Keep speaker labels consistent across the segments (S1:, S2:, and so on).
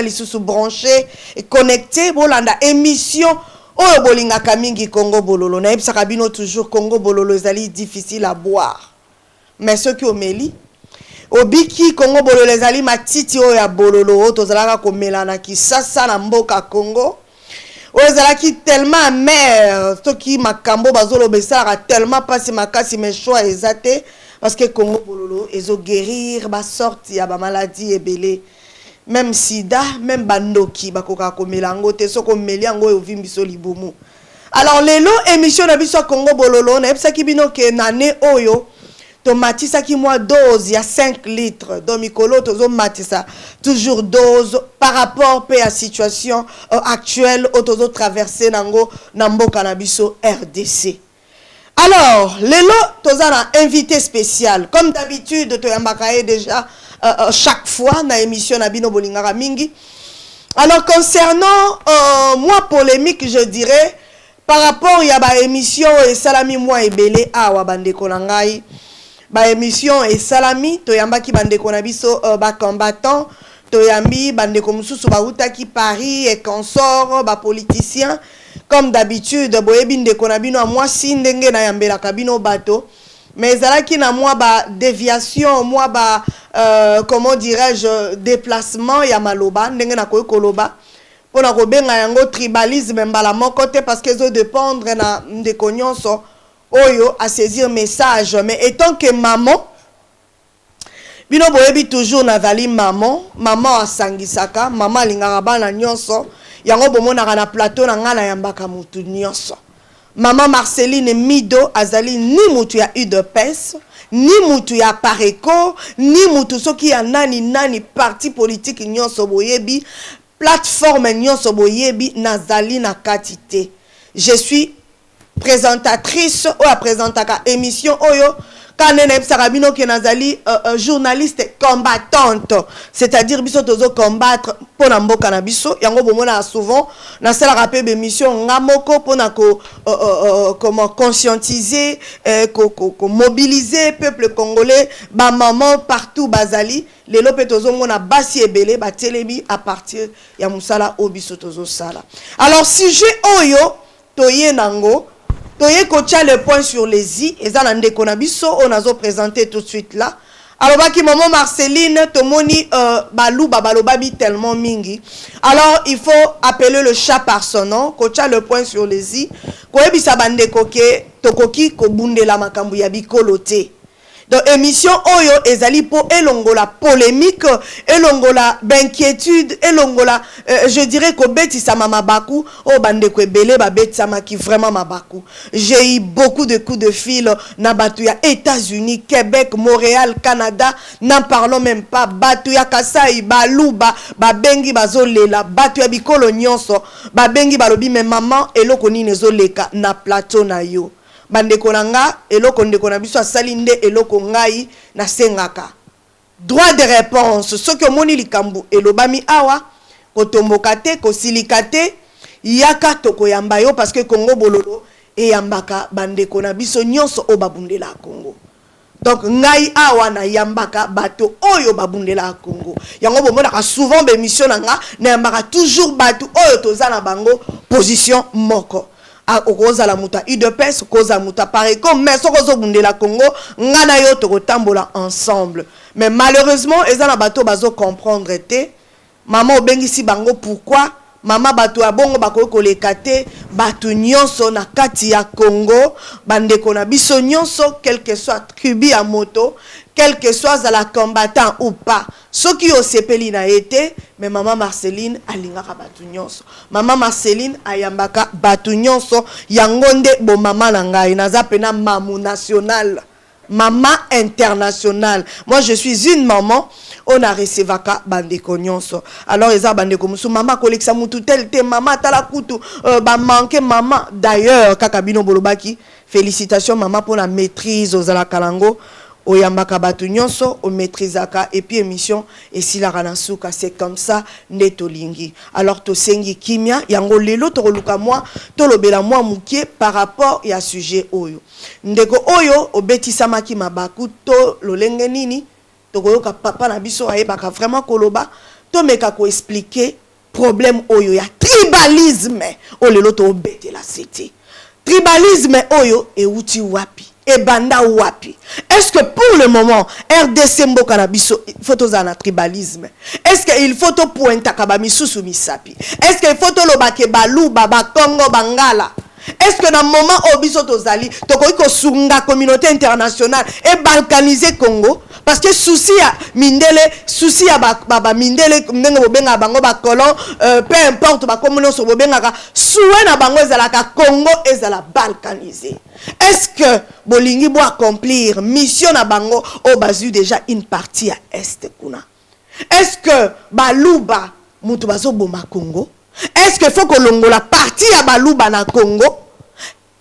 S1: lisusu branché et connecté bolanda émission oyo bolingaka mingi Congo Bololo na yebisaka bino toujours Congo Bololo ezali difficile à boire mais ceux qui omeli obiki Congo Bololo ezali matiti oyo ya bololo oyo tozalaka komela na Kisasa na mboka Congo oyo ezalaki tellement amer soki makambo bazoloba esalaka tellement pasi makasi mais choix eza te parce que Congo Bololo ezo guérir ba sorti ya ba maladie ebele même sida même bandoki bakoka komela ngo te soko meli yango oyo vimbiso libumu. Alors lelo émission na biso Congo Bololo na yebisaki bino ke nane oyo to matisa ki moi dose ya 5 litres donc mikolo tozo matisa toujours dose par rapport à la situation actuelle au tozo traverser nango na mboka na biso RDC. Alors lelo tozana invité spécial comme d'habitude to yambakaye déjà chaque fois na émission na bino bolingaka mingi. Alors concernant moi polémique je dirais par rapport ya ba émission et salami moi ebele awa bandeko na ngai ba émission et salami to yambaki bandeko na biso ba combattant to yambi bandeko mususu ba utaki Paris et consort ba politiciens comme d'habitude boyebi ndeko na bino moi si ndenge na yambela kabino bato mais ezalaki na moi ba déviation moi ba comment dirais-je déplacement ya maloba ndenge na koyi koloba pona ko benga yango tribalisme mbala moko te parce que zo dépendre na ndeko nyonso oyo à saisir message mais étant que maman bino boyebi toujours nazali maman asangisaka maman lingaka bana nyonso yango bomonaka na plateau na ngana yambaka mutu nyonso. Maman Marceline Mido azali ni mutu ya UDPS ni mutu ya Pareco ni mutu soki ya nani parti politique nyonso boyebi plateforme nyonso boyebi nazali na katite. Je suis présentatrice ou à présentaka émission oyo kanena ebisaka bino ke nazali journaliste combattante, c'est-à-dire biso tozo combattre pona mboka na biso yango bomona souvent na sala rappel émission ngamoko pona ko comment conscientiser ko mobiliser peuple congolais ba maman partout bazali lelo pe tozo mona basi ebele ba telebi à partir ya musala obiso tozo sala. Alors sujet oyo toye nango toye kocha le point sur les i et ça n'ande konabiso on a présenté tout de suite là. Alors baki maman Marceline tomoni balouba balobabi tellement mingi. Alors il faut appeler le chat par son nom, kocha le point sur les i. Koyebisa bande koke tokoki kobundela makambu ya bikolote. Donc émission oyo ezali po elongola polémique, elongola d'inquiétude, elongola je dirais ko betisa mabaku o bande ko ebele ba betisama ki vraiment mabaku. J'ai eu beaucoup de coups de fil na batu ya États-Unis, Québec, Montréal, Canada, n'en parlons même pas. Batu ya Kasai, Baluba, ba bengi bazolela, batu ya bikolo nyonso, ba bengi balobi me maman eloko nini ezoleka na plateau na yo. Bandeko nanga eloko ndeko na biso asalinde eloko ngai na sengaka droit de réponse ce que moni likambu elobami awa kotomboka te kosilika te yaka tokoyamba yo parce que Congo Bololo eyambaka bandeko na biso nyonso o babundela Congo. Donc ngai awa na yambaka bato oyo babundela Congo yango bomona souvent be mission nanga na yambaka toujours bato oyo tozana bango position moko. Okoza la muta UDPS koza muta Pareco mais sokozo bundela Congo ngana yo tokotambola ensemble mais malheureusement ezana bato bazo comprendre te maman obengisi bango pourquoi maman bato ya bongo bakoki koleka te bato nyonso na kati ya Congo bandeko na biso nyonso quel que soit tribu ya moto quel que soit la combattant ou pas ce qui au sepeli na été mais maman Marceline alingaka batu nyonso maman Marceline ayambaka batu nyonso yangonde bo maman na ngai naza pena maman national maman internationale. Moi je suis une maman on a recevaka bandeko nyonso alors eza bandeko musu maman kolekisa mutu tel te maman tala kutu ba manquer maman d'ailleurs kaka bino bolobaki félicitations maman pour la maîtrise aux ala kalango oyambaka batu nyonso o maîtrisaka et puis émission et si la ranasuka c'est comme ça netolingi. Alors to sengi kimia yango lelo to luka moi to lobela moi mukie par rapport ya sujet oyo ndeko oyo obetisama ki mabaku to lolenge nini to koyoka papa na biso ayebaka vraiment koloba tomeka ko expliquer problème oyo ya tribalisme o lelo to bete la cité. Tribalisme oyo e uti wapi e banda wapi. Est-ce que pour le moment RDC mboka na biso photo za na tribalisme? Est-ce que il faut to pointa ka ba misusu misapi? Est-ce que il faut to lobake baluba ba Congo bangala? Est-ce que dans le moment où biso tozali tokoki ko sunga communauté internationale et balkaniser Congo parce que souci à mindele souci à ba mindele ndenge bobenga bango ba colon peu importe ba communauté so bobenga ka soué na bango ezalaka Congo ezala balkanisé. Est-ce que bolingi bo accomplir mission na bango au bazu déjà une partie à est kuna? Est-ce que baluba mutu bazo boma Congo? Est-ce qu'il faut que l'on la partie à baluba na Congo?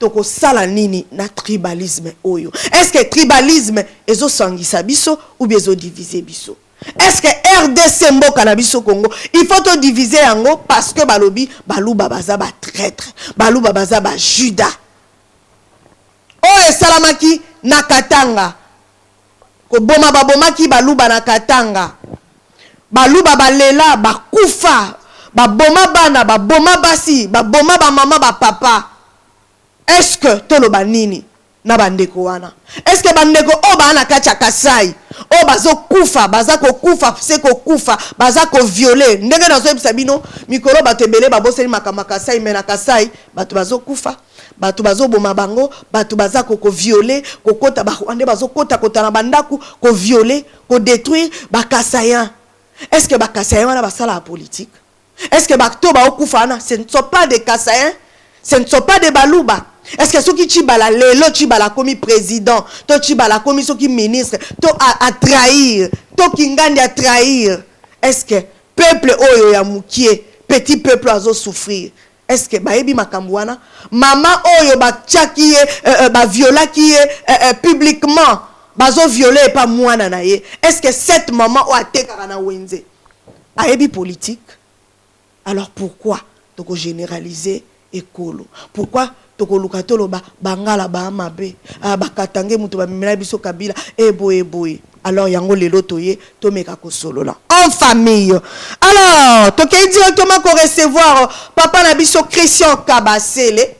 S1: Toko sala nini na tribalisme oyo. Est-ce que tribalisme ezo sangisa biso ou bien ezo diviser biso? Est-ce que RDC mboka na biso Congo il faut to diviser yango parce que balobi baluba baza ba traître, baluba baza ba juda. Oh esalamaki na Katanga. Ko boma babomaki baluba na Katanga. Baluba balela bakufa. Ba boma bana, ba boma basi, ba boma ba mama, ba papa. Est-ce que tolo banini na bandeko wana? Est-ce que bandeko o ba na kacha kasai? O bazo kufa, bazako kufa, seko kufa, bazako violer. Ndenge na zo ebisabino, mikolo batebele ba boseli makama kasai mena kasai, batu bazo kufa. Batu bazo boma bango, batu bazako ko violer, ko kota ba ande bazo kota kota na bandaku, ko violer, ko détruire ba kasayan. Est-ce que ba kasayan wana basala la politique? Est-ce que Baktoba Okufana, ce ne sont pas des Kassaïens, ce ne sont pas des Balouba? Est-ce que ceux qui chibala, l'autre chibala comme président, to chibala comme ceux qui ministre, to à trahir, to kingandi à trahir? Est-ce que peuple oyo ya mukie, petit peuple azo souffrir? Est-ce que baebi makambwana, maman oyo ba tchaki ba viola qui est publiquement, bazo violer pas mwana na ye? Est-ce que cette maman o atekara na wenze? Aebi politique? Alors pourquoi toko généraliser ekolo? Pourquoi toko lukatolo bangala ba mabe bakatange mutu ba mimela biso kabila eboye? Alors yango lelo toye to meka ko solo là en famille. Alors tokei directement ko recevoir papa na biso Christian Kabasele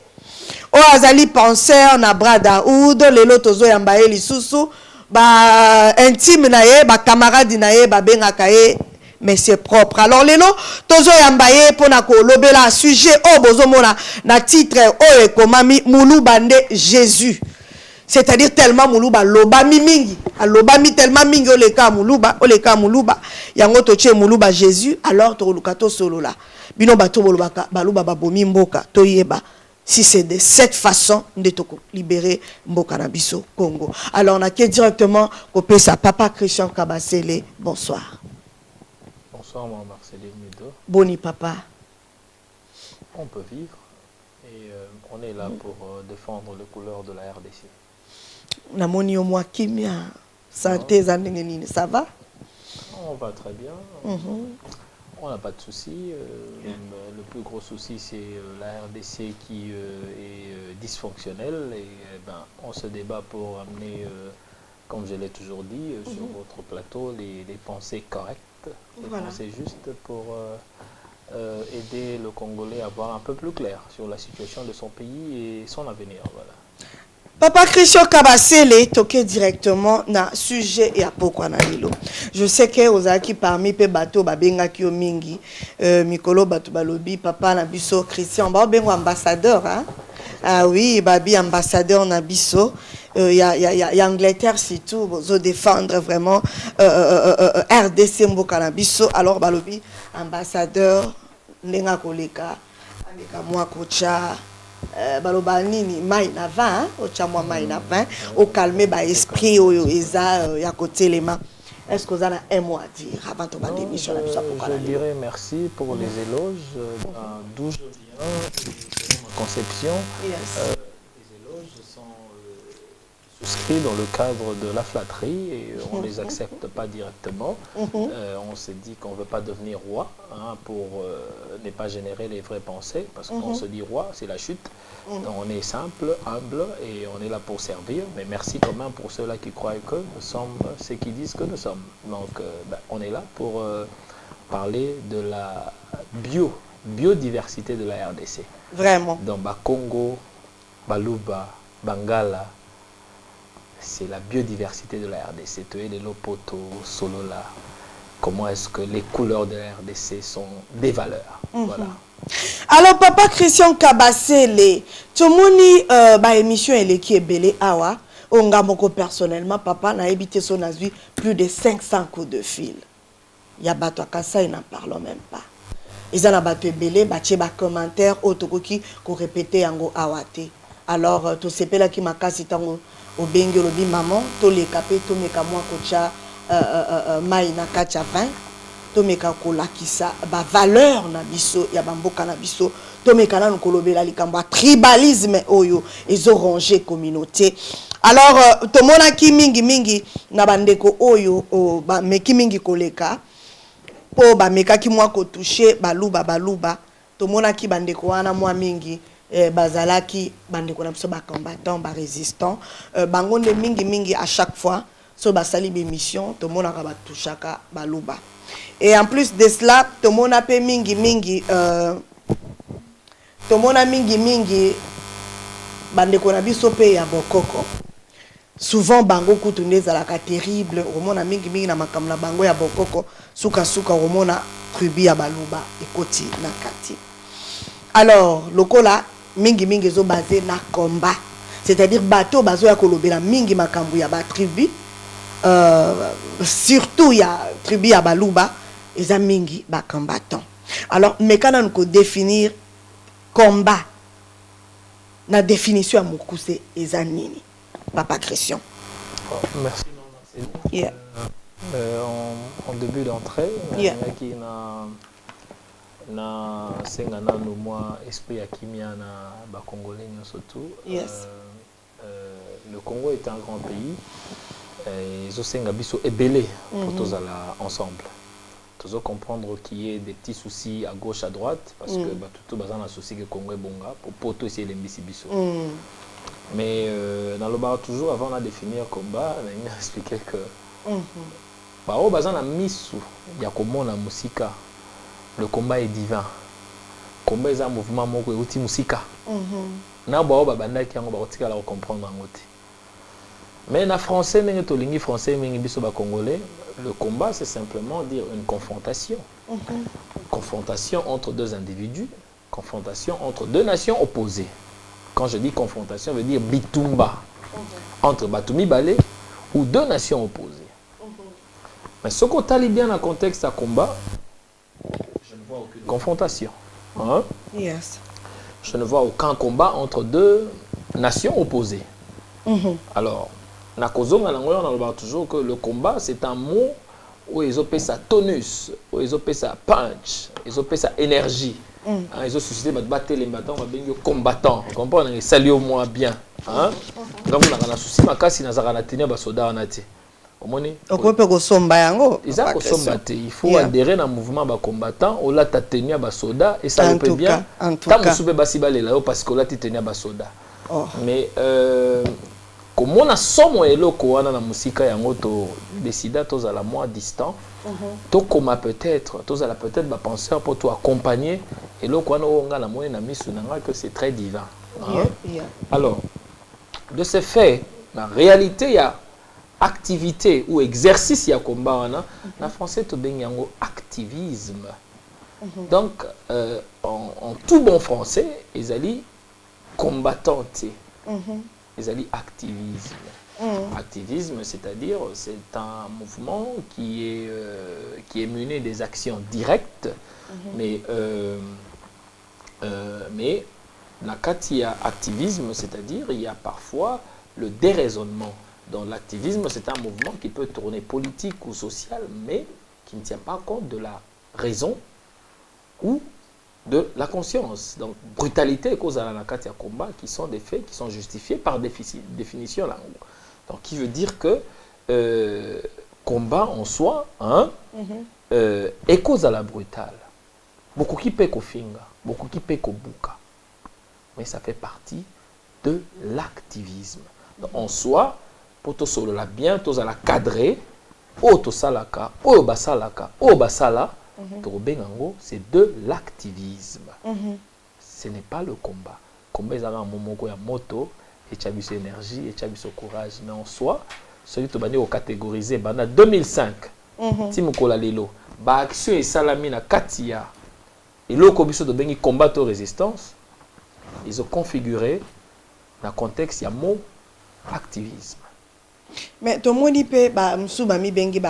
S1: o azali penseur na Brotherhood lelo tozo yamba ye lisusu ba intime na ye ba camarade na ye ba bengaka ye mais c'est propre. Alors lelo tozo yambaye pona ko lobela sujet o bozomona na titre o ekomami Mulubande Jésus. C'est-à-dire tellement Muluba loba mingi, aloba mi tellement mingi oleka Muluba, yango toche Muluba Jésus, alors to lukato solo la. Bino bato bolobaka baluba babomi mboka toyeba. Si c'est de cette façon de te libérer mboka na biso Congo. Alors on a que directement copé sa papa Christian Kabasele. Bonsoir.
S2: Bonsoir, moi, Marceline Mido.
S1: Boni, papa.
S2: On peut vivre et on est là pour défendre les couleurs de la RDC.
S1: Namoni au moins kimia, santé, ça va?
S2: On va très bien. On n'a pas de soucis. Le plus gros souci, c'est la RDC qui est dysfonctionnelle et on se débat pour amener, comme je l'ai toujours dit, sur votre plateau, les pensées correctes. Voilà. C'est juste pour aider le Congolais à voir un peu plus clair sur la situation de son pays et son avenir. Voilà.
S1: Papa Christian Kabasele toqué directement na sujet et à pourquoi na lilo. Je sais que ozaki parmi pe bateau babenga kio mingi mikolo bato balobi papa na biso Christian ba bengo ambassadeur hein. Ah oui, babi ambassadeur na biso. Il y a Angleterre surtout pour défendre vraiment RDC mboka na biso. Alors balobi ambassadeur nenga koleka ameka mwa kocha baloba nini mai na vin ocha mwa mai na vin au calmer ba esprit oyo eza ya côté les mains. Est-ce que vous avez un mot à dire avant de tomber d'émission?
S2: Je dirais merci pour les éloges d'où je viens, ma conception.
S1: Yes.
S2: Les éloges sont souscrits dans le cadre de la flatterie et on ne les accepte pas directement. On s'est dit qu'on ne veut pas devenir roi pour ne pas générer les vraies pensées parce qu'on se dit roi, c'est la chute. Donc on est simple, humble et on est là pour servir. Mais merci quand même pour ceux-là qui croient que nous sommes ceux qui disent que nous sommes. Donc on est là pour parler de la biodiversité de la RDC.
S1: Vraiment.
S2: Dans Congo, Baluba, Bangala, c'est la biodiversité de la RDC. Tu es les Lopoto, Solola. Comment est-ce que les couleurs de la RDC sont des valeurs. Voilà.
S1: Alors, papa Christian Kabasele, tu as émission qui est belle awa. On a personnellement, papa n'a habité son azui plus de 500 coups de fil. Il y a bateau Kassa, ils n'en parlent même pas. Ils ont bateau belé, bateau bas commentaire, autokoki, qu'on répétait en awate. Alors, tout ce là qui m'a cassé tango au bengue lobi maman, tous les capés, tous mes camois kocha, maïna kacha vin. Tomeka kolakisa ba valeur na biso ya bamboka na biso tomeka na kolobela likambo tribalisme oyo ezo ranger communauté. Alors tomona ki mingi na bandeko oyo ba meki mingi koleka po ba meka ki mwa ko toucher baluba tomona ki bandeko wana mwa mingi bazalaki bandeko na biso ba combattant ba résistant bangonde mingi à chaque fois so basali bi mission tomona ka ba touchaka baluba. Et en plus de cela, tout le monde a fait mingi, bande konabi sope ya bokoko. Souvent bango kutunde zalaka terrible, romona mingi na makamla bango ya bokoko, suka romona tribu ya baluba ekoti na kati. Alors, lokola mingi zo basé na combat. C'est-à-dire bateau bazo ya kolobela mingi makambu ya ba tribu. Surtout il y a tribu à Baluba et mingi ba combattant. Alors mais quand on définir combat la définition à mokuse ezanini papa Christian.
S2: Merci.
S1: Yeah.
S2: En début d'entrée
S1: yeah.
S2: Qui na sengana no moi esprit akimia na ba congolais surtout.
S1: Yes.
S2: Le Congo est un grand pays. Ils ont biso ébélé pour tous ensemble. Tous comprendre qu'il y a des petits soucis à gauche à droite parce que tout bazan a souci que Congo est bonga pour tout essayer les biso. Mais dans le bar toujours avant de définir combat, on a expliqué que bah au bazan a misu ya komo na musika. Le combat est divin. Combat est un mouvement moko outi musika. Na ba ba banda ki ngo ba otika la comprendre ngote. Mais en français, congolais, le combat, c'est simplement dire une confrontation. Confrontation entre deux individus, confrontation entre deux nations opposées. Quand je dis confrontation, je veux dire bitumba. Entre Batumi Balé ou deux nations opposées. Mais ce qu'on t'a bien dans le contexte à combat, je ne vois aucune confrontation. Hein?
S1: Yes.
S2: Je ne vois aucun combat entre deux nations opposées. Alors, on a toujours que le combat, c'est un mot où ils ont sa tonus, où ils ont sa punch, ils ont sa énergie. Ils ont suscité battre les battants, on va bien combattant. Vous comprenez? Salut au moins bien. Donc on a un souci, ma casse, il a tenir bas soda en athée. Il faut adhérer à un mouvement de combattant, on l'a tenir bas soda et ça peut bien. Tant que vous avez là parce qu'on l'a tenir bas soda. Mais comme on a somme eloko wana na musika yango to décida tous à la moins distant to comme peut-être tous à la peut-être ba penseur pour toi accompagner eloko wana onga na moyen na misu nanga que c'est très divin. Alors de ce fait en réalité il y a activité ou exercice il y a combat wana na français to bengi yango activisme. Donc en tout bon français ezali combattante. Ils allaient activisme. Activisme, c'est-à-dire, c'est un mouvement qui est mené des actions directes, mais la katia activisme, c'est-à-dire, il y a parfois le déraisonnement. Donc l'activisme, c'est un mouvement qui peut tourner politique ou social, mais qui ne tient pas compte de la raison ou de la conscience. Donc, brutalité et cause à la katia combat qui sont des faits qui sont justifiés par définition. Là. Donc, qui veut dire que combat en soi est cause à la brutale. Beaucoup qui paient qu'au finga, beaucoup qui paient qu'au bouka. Mais ça fait partie de l'activisme. En soi, pour tout solo la bien, tout à la cadrer, au to salaka, au basalaka, au basala, c'est de l'activisme. Ce n'est pas le combat. Le combat est un moment où il y a moto, et tu as vu énergie, et tu as vu courage. Mais en soi, celui qui est catégorisé, en 2005, Timokola Lelo, l'action et salami na Katia, et l'autre de combattre aux résistance, ils ont configuré dans le contexte, il y a mot activisme.
S1: Mais tout le monde peut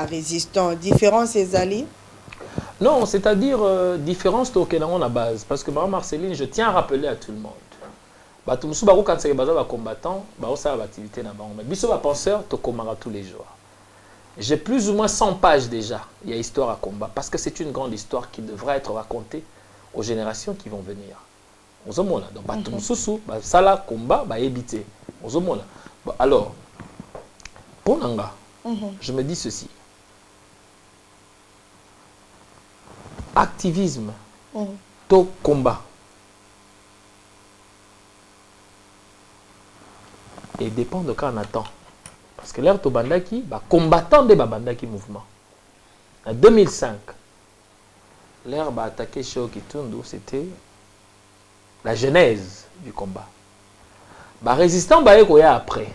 S1: résistant. Différence c'est ali?
S2: Non, c'est-à-dire différence au la base. Parce que Mme Marceline, je tiens à rappeler à tout le monde. Tout le monde, quand c'est un combattant, ça va activité na bango. Mais biso va penseur, to komara tous les jours. J'ai plus ou moins 100 pages déjà. Il y a histoire à combat parce que c'est une grande histoire qui devra être racontée aux générations qui vont venir. Donc, ça là combat, éviter. Alors, pour Nanga, je me dis ceci. Activisme, to combat. Et dépend de quand on attend. Parce que l'air to bandaki, combattant de bandaki mouvement. En 2005, l'air va attaquer chez Okitundu, c'était la genèse du combat. Résistant après.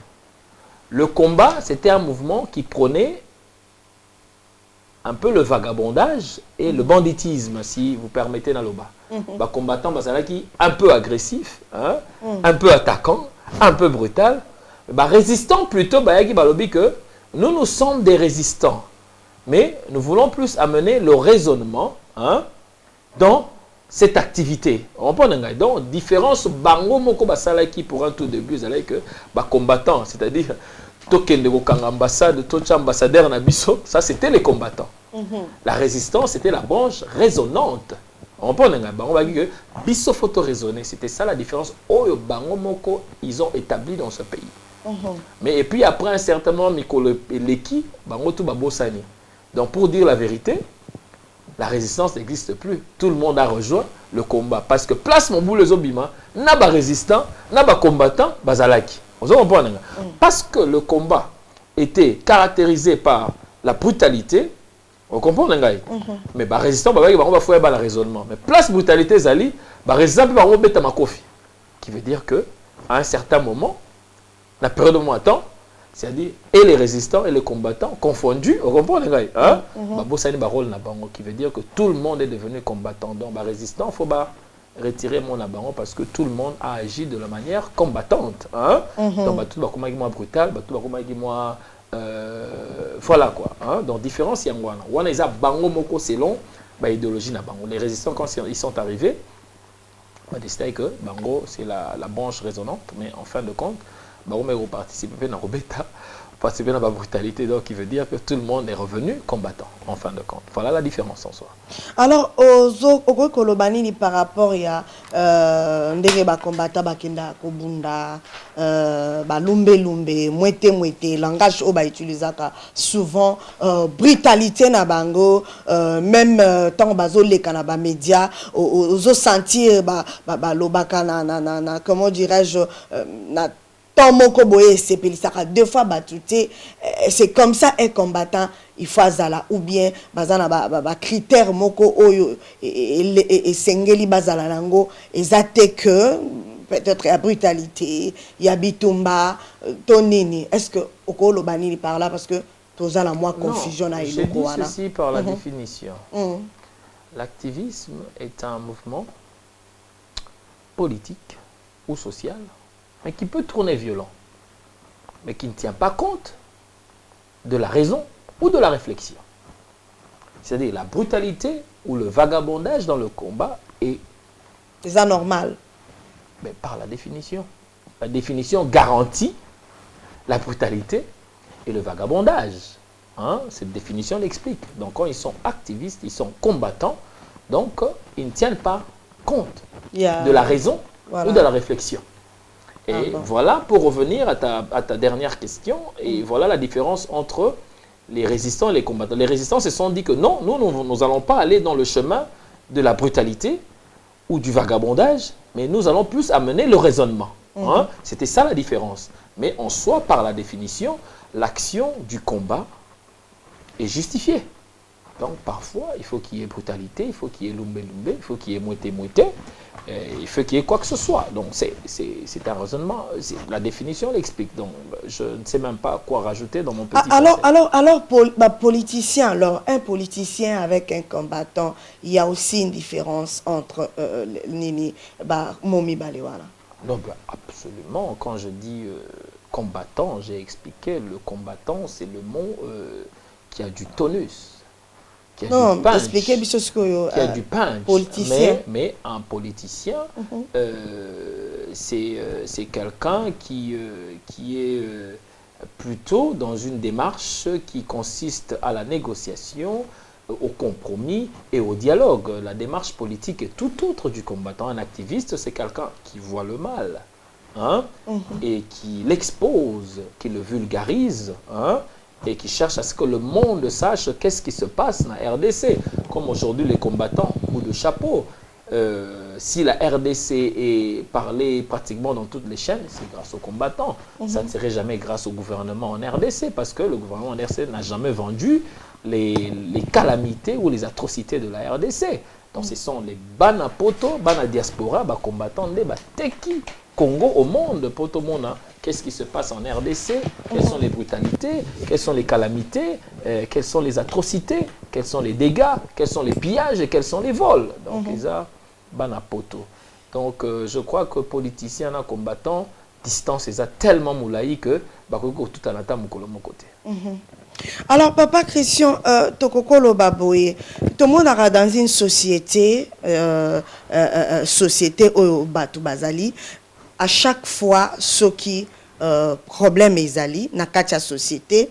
S2: Le combat, c'était un mouvement qui prônait un peu le vagabondage et le banditisme, si vous permettez dans le bas. Combattant, un peu agressif, hein, un peu attaquant, un peu brutal. Résistant plutôt, que nous sommes des résistants. Mais nous voulons plus amener le raisonnement dans cette activité. On prend donc différence bango moko basalaki pour un tout début, que combattant, c'est-à-dire tokende kokanga ambassade, tocha ambassadeur na biso, ça c'était les combattants. La résistance c'était la branche résonante. On prend que biso photo raisonner, c'était ça la différence. Oyo bango moko ils ont établi dans ce pays. Mais et puis après un certain moment mikolo leki bango tout babosani. Donc pour dire la vérité, la résistance n'existe plus. Tout le monde a rejoint le combat. Parce que place mon boule zobima, n'a pas résistant, n'a pas combattant, bazalaki. Parce que le combat était caractérisé par la brutalité, on comprend mais résistant, on va faire le raisonnement. Mais place brutalité, zali, résistant, on va mettre ma kofi. Qui veut dire que à un certain moment, la période de mon temps, c'est-à-dire et les résistants et les combattants confondus, on comprend les gars, qui veut dire que tout le monde est devenu combattant. Donc, résistant, il faut retirer mon abaron parce que tout le monde a agi de la manière combattante. Donc, tout le monde est brutal, tout le monde est voilà quoi. Donc, différence, il y a un wana. Ils ont bango moko selon l'idéologie na bango. Les résistants, quand ils sont arrivés, c'est que bango, c'est la branche résonante, mais en fin de compte, Baromero participer à la brutalité, donc qui veut dire que tout le monde est revenu combattant, en fin de compte. Voilà la différence en soi.
S1: Alors, au Kolobani, par rapport à ndenge combattant bakenda kobunda lumbe mwete langage au utilisaka souvent brutalité na bango même tant bazo leka na ba média ozo sentir lobaka na comment dirais-je na tant moko boye c'est pelisaka deux fois batouté c'est comme ça un combattant il faut azala ou bien bazana ba critère moko oyo et sengeli bazala nango ezate que peut-être la brutalité il y a bitumba tonini est-ce que okolo banini par là parce que toza la moi confusion na
S2: je dis ceci par la définition. L'activisme est un mouvement politique ou social mais qui peut tourner violent, mais qui ne tient pas compte de la raison ou de la réflexion. C'est-à-dire la brutalité ou le vagabondage dans le combat est
S1: anormal.
S2: Mais par la définition. La définition garantit la brutalité et le vagabondage. Cette définition l'explique. Donc quand ils sont activistes, ils sont combattants, donc ils ne tiennent pas compte de la raison ou de la réflexion. Et voilà, pour revenir à ta dernière question, et voilà la différence entre les résistants et les combattants. Les résistants se sont dit que non, nous n'allons pas aller dans le chemin de la brutalité ou du vagabondage, mais nous allons plus amener le raisonnement. C'était ça la différence. Mais en soi, par la définition, l'action du combat est justifiée. Donc parfois, il faut qu'il y ait brutalité, il faut qu'il y ait lumbe-lumbe, il faut qu'il y ait mouette-mouette, il faut qu'il y ait quoi que ce soit. Donc c'est un raisonnement, la définition l'explique. Donc je ne sais même pas quoi rajouter dans mon petit
S1: politicien, alors un politicien avec un combattant, il y a aussi une différence entre Nini, Momi Balewala.
S2: Non, absolument. Quand je dis combattant, j'ai expliqué, le combattant, c'est le mot qui a du tonus. Qui a
S1: non,
S2: du punch,
S1: expliquez
S2: qui a du punch.
S1: Politicien.
S2: Mais un politicien, c'est quelqu'un qui est plutôt dans une démarche qui consiste à la négociation, au compromis et au dialogue. La démarche politique est tout autre du combattant. Un activiste, c'est quelqu'un qui voit le mal, hein, et qui l'expose, qui le vulgarise, hein, et qui cherche à ce que le monde sache qu'est-ce qui se passe dans la RDC. Comme aujourd'hui les combattants, coup de chapeau. Si la RDC est parlée pratiquement dans toutes les chaînes, c'est grâce aux combattants. Ça ne serait jamais grâce au gouvernement en RDC, parce que le gouvernement en RDC n'a jamais vendu les calamités ou les atrocités de la RDC. Donc ce sont les bana poto, bana diaspora, combattants de teki Congo au monde, poto mona. Qu'est-ce qui se passe en RDC? Quelles sont les brutalités? Quelles sont les calamités? Quelles sont les atrocités? Quels sont les dégâts? Quels sont les pillages? Et quels sont les vols? Donc, ça, banapoto. Donc, je crois que politiciens et combattants, distance, ils ont tellement moulaï que tout en attend mon côté.
S1: Alors, Papa Christian, Tokokolo Baboye, tout le monde a dans une société, société au Batu Bazali, à chaque fois, ce qui problème est ali, na katia société,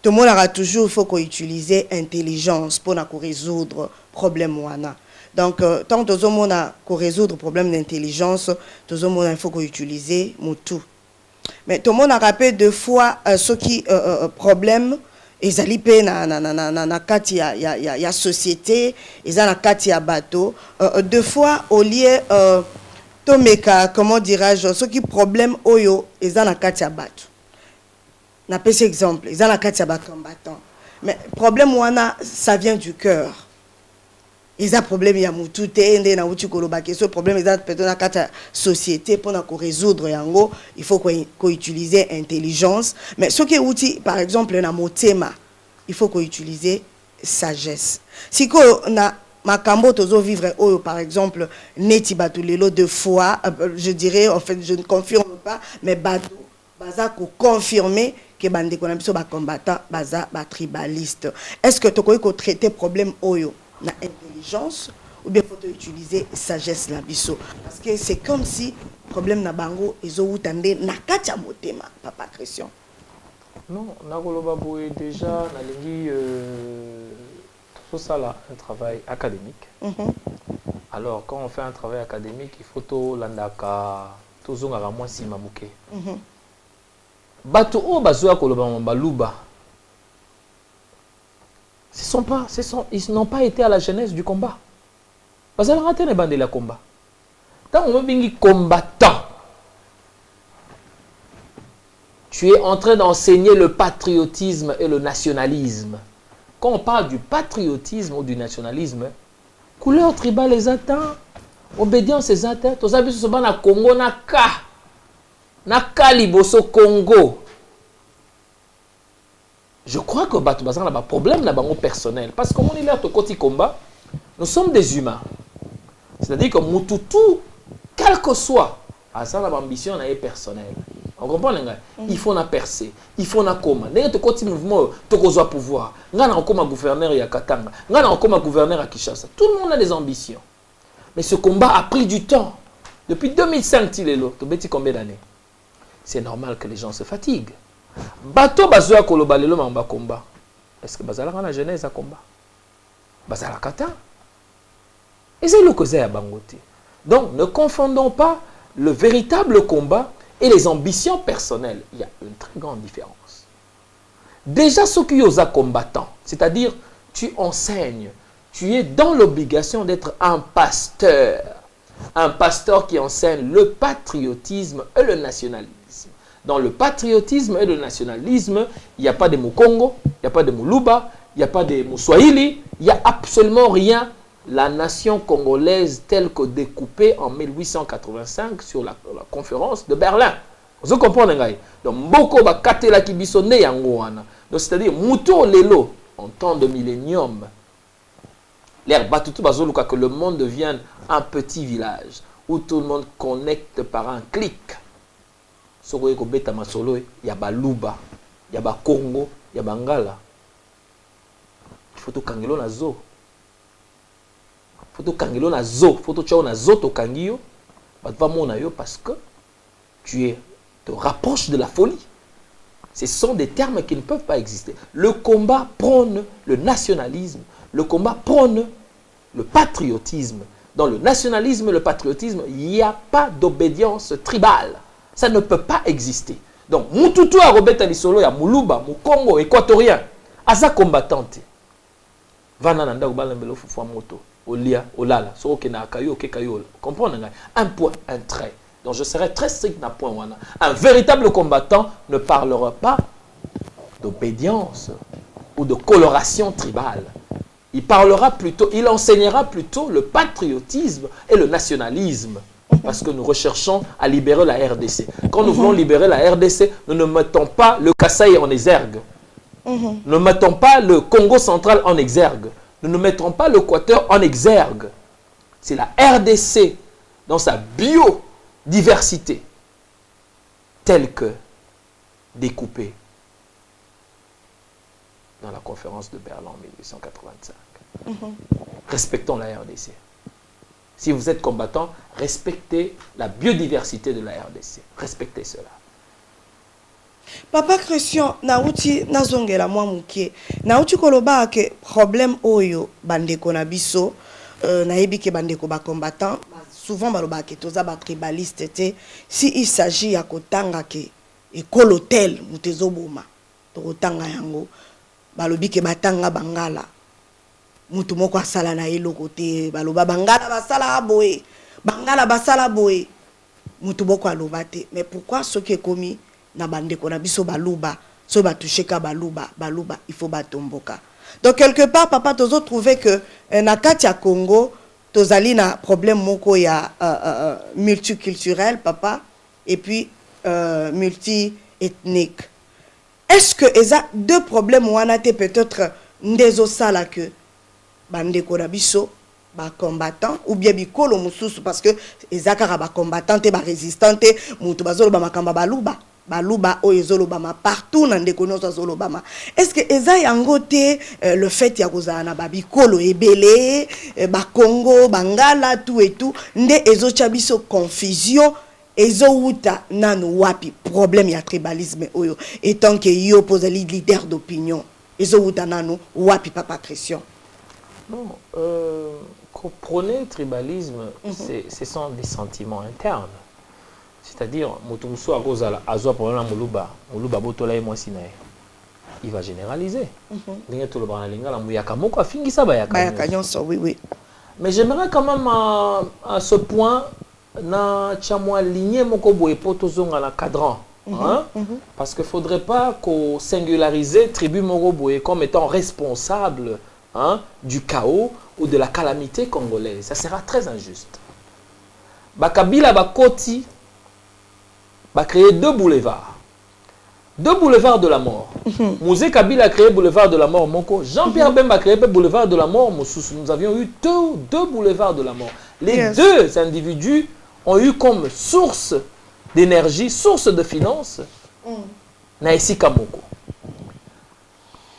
S1: tout le monde aura toujours, il faut qu'on utilise intelligence pour résoudre problème wana. Donc, tant que tout le monde a résoudre problème d'intelligence, tout le monde il faut qu'on utilise tout. Mais tout le monde a rappelé deux fois ce qui problème ils allaient na katia ya société, ils ont na katia bateau. Deux fois au lieu Tomeka, comment dirais-je, ce qui problème oyo, ils ont la katia batu. Na petit exemple, ils ont la katia combattant. Mais problème wana, ça vient du cœur. Ils ont problème ya mutu te na uti kolobaki. Ce problème ils ont peut-être na katia société pour na résoudre yango, il faut qu'on utilise intelligence. Mais ce qui est outil, par exemple na motema, il faut qu'on utilise sagesse. Si qu'on na Makambo tozo vivre par exemple neti batulelo deux fois je dirais en fait je ne confirme pas mais batu baza ko confirmer que bande ko na biso ba combattant baza ba tribaliste. Est-ce que tokoyi ko traiter problème oyo na intelligence ou bien faut utiliser sagesse la biso parce que c'est comme si problème na bango ezo utande na katia motema Papa Christian.
S2: Non, nakoloba boye déjà nalingi ça là, un travail académique. Alors, quand on fait un travail académique, il faut tout l'andaka, tout zongara moi si mamouke. Bato o bazoa koloba baluba. Ils n'ont pas été à la jeunesse du combat. Parce qu'ils ont raté les bandes de la combat. Tant on veut combattant, tu es en train d'enseigner le patriotisme et le nationalisme. Quand on parle du patriotisme ou du nationalisme, couleur tribale les attend, obédience les attend. Tous les gens na Congo na liboso Congo. Je crois que Batu Bazan a un problème là bango personnel parce que comme on est là au côté combat, nous sommes des humains. C'est-à-dire que mututu, quel que soit, à ça l'ambition est personnelle. On comprend les gars. Il faut na percer, il faut na coma. D'ailleurs, tu continues mouvement, tu as pouvoir. Ngana en coma gouverneur ya Katanga, ngana en coma gouverneur à Kinshasa. Tout le monde a des ambitions. Mais ce combat a pris du temps. Depuis 2005, il est là. Tu sais combien d'années? C'est normal que les gens se fatiguent. Bato bazoa kolobalelo mamba combat. Est-ce que bazala na jeunesse à combat? Bazala kata. Et c'est le cause à bangote. Donc, ne confondons pas le véritable combat et les ambitions personnelles. Il y a une très grande différence. Déjà, ceux qui sont combattants, c'est-à-dire tu enseignes, tu es dans l'obligation d'être un pasteur qui enseigne le patriotisme et le nationalisme. Dans le patriotisme et le nationalisme, il n'y a pas de Mukongo, il n'y a pas de Muluba, il n'y a pas de Mouswahili, il n'y a absolument rien. La nation congolaise telle que découpée en 1885 sur la conférence de Berlin. Vous comprenez? Donc, Mboko va kate la kibiso ne yango wana. Donc, c'est-à-dire, Mouto Lelo, en temps de millénium, l'air batutu bazoluka que le monde devienne un petit village où tout le monde connecte par un clic. Soko ko beta masolo, ya ba Luba, ya ba Congo, ya ba Ngala. Il faut tout kangelo na zo. Faut tout kangelo na zo, faut tout chao na zo to kangio. Ba va mona yo parce que tu te rapproches de la folie. Ce sont des termes qui ne peuvent pas exister. Le combat prône le nationalisme. Le combat prône le patriotisme. Dans le nationalisme et le patriotisme, il n'y a pas d'obédience tribale. Ça ne peut pas exister. Donc, Mututu a Robert Alisolo, ya Muluba, Mukongo, équatorien, Aza combattante. Vana nanda ubalembelo fufua moto, Olia, Olala, Soroke na Akayo, Kekayo. Comprenez? Un point, un trait. Donc, je serai très strict dans point wana. Un véritable combattant ne parlera pas d'obédience ou de coloration tribale. Il parlera plutôt, il enseignera plutôt le patriotisme et le nationalisme. Parce que nous recherchons à libérer la RDC. Quand nous voulons libérer la RDC, nous ne mettons pas le Kasaï en exergue. Nous ne mettons pas le Congo central en exergue. Nous ne mettrons pas l'Équateur en exergue. C'est la RDC dans sa biodiversité telle que découpée dans la conférence de Berlin en 1885. Respectons la RDC. Si vous êtes combattant, respectez la biodiversité de la RDC. Respectez cela.
S1: Papa Christian, nauti nazongela mwa mukie. Nauti koloba ke problème oyo bandeko na biso nayebi ke bandeko ba combattant souvent baloba ke toza ba tribaliste te si il s'agit ya kotanga ke ekolo tel mutezo boma to kotanga yango balobi ke batanga bangala mutu moko asala na eloko te baloba bangala basala boye bangala basala boye mutu moko aloba te. Mais pourquoi ce qui est commis na bandeko na biso baluba so ba toucher ka baluba il faut batomboka. Donc quelque part papa tozo trouver que na kati ya Congo tozali na problème moko ya multiculturel papa et puis multi-ethnique. Est-ce que eza deux problèmes wana te peut-être ndezo sala que bandeko na biso ba combattant ou bien bikolo mususu parce que eza kaka ba combattant te ba résistant te mutu bazolo ba makamba baluba oyezolo bama partout na ndeko nyonso zolo bama. Est-ce que eza yango te le fait ya kozala na babikolo ebele ba Congo bangala tout et tout nde ezo chabiso confusion ezo uta nanu wapi problème ya tribalisme oyo étant que yo pose les leader d'opinion ezo uta nanu wapi papa Christian?
S2: Non, comprenez tribalisme, ce sont des sentiments internes. C'est-à-dire, il va généraliser. Mais j'aimerais quand même à ce point na chamwa ligné moko boye potozonga na cadran. Parce qu'il ne faudrait pas qu'on singularise tribu moko boye comme étant responsable du chaos ou de la calamité congolaise. Ça sera très injuste. Bakabila Bakoti va créer deux boulevards. Deux boulevards de la mort. Mouzé Kabila a créé boulevard de la mort Moko. Jean-Pierre Bemba a créé boulevard de la mort Moussous. Nous avions eu deux boulevards de la mort. Les deux individus ont eu comme source d'énergie, source de finances, Naïsika Moko.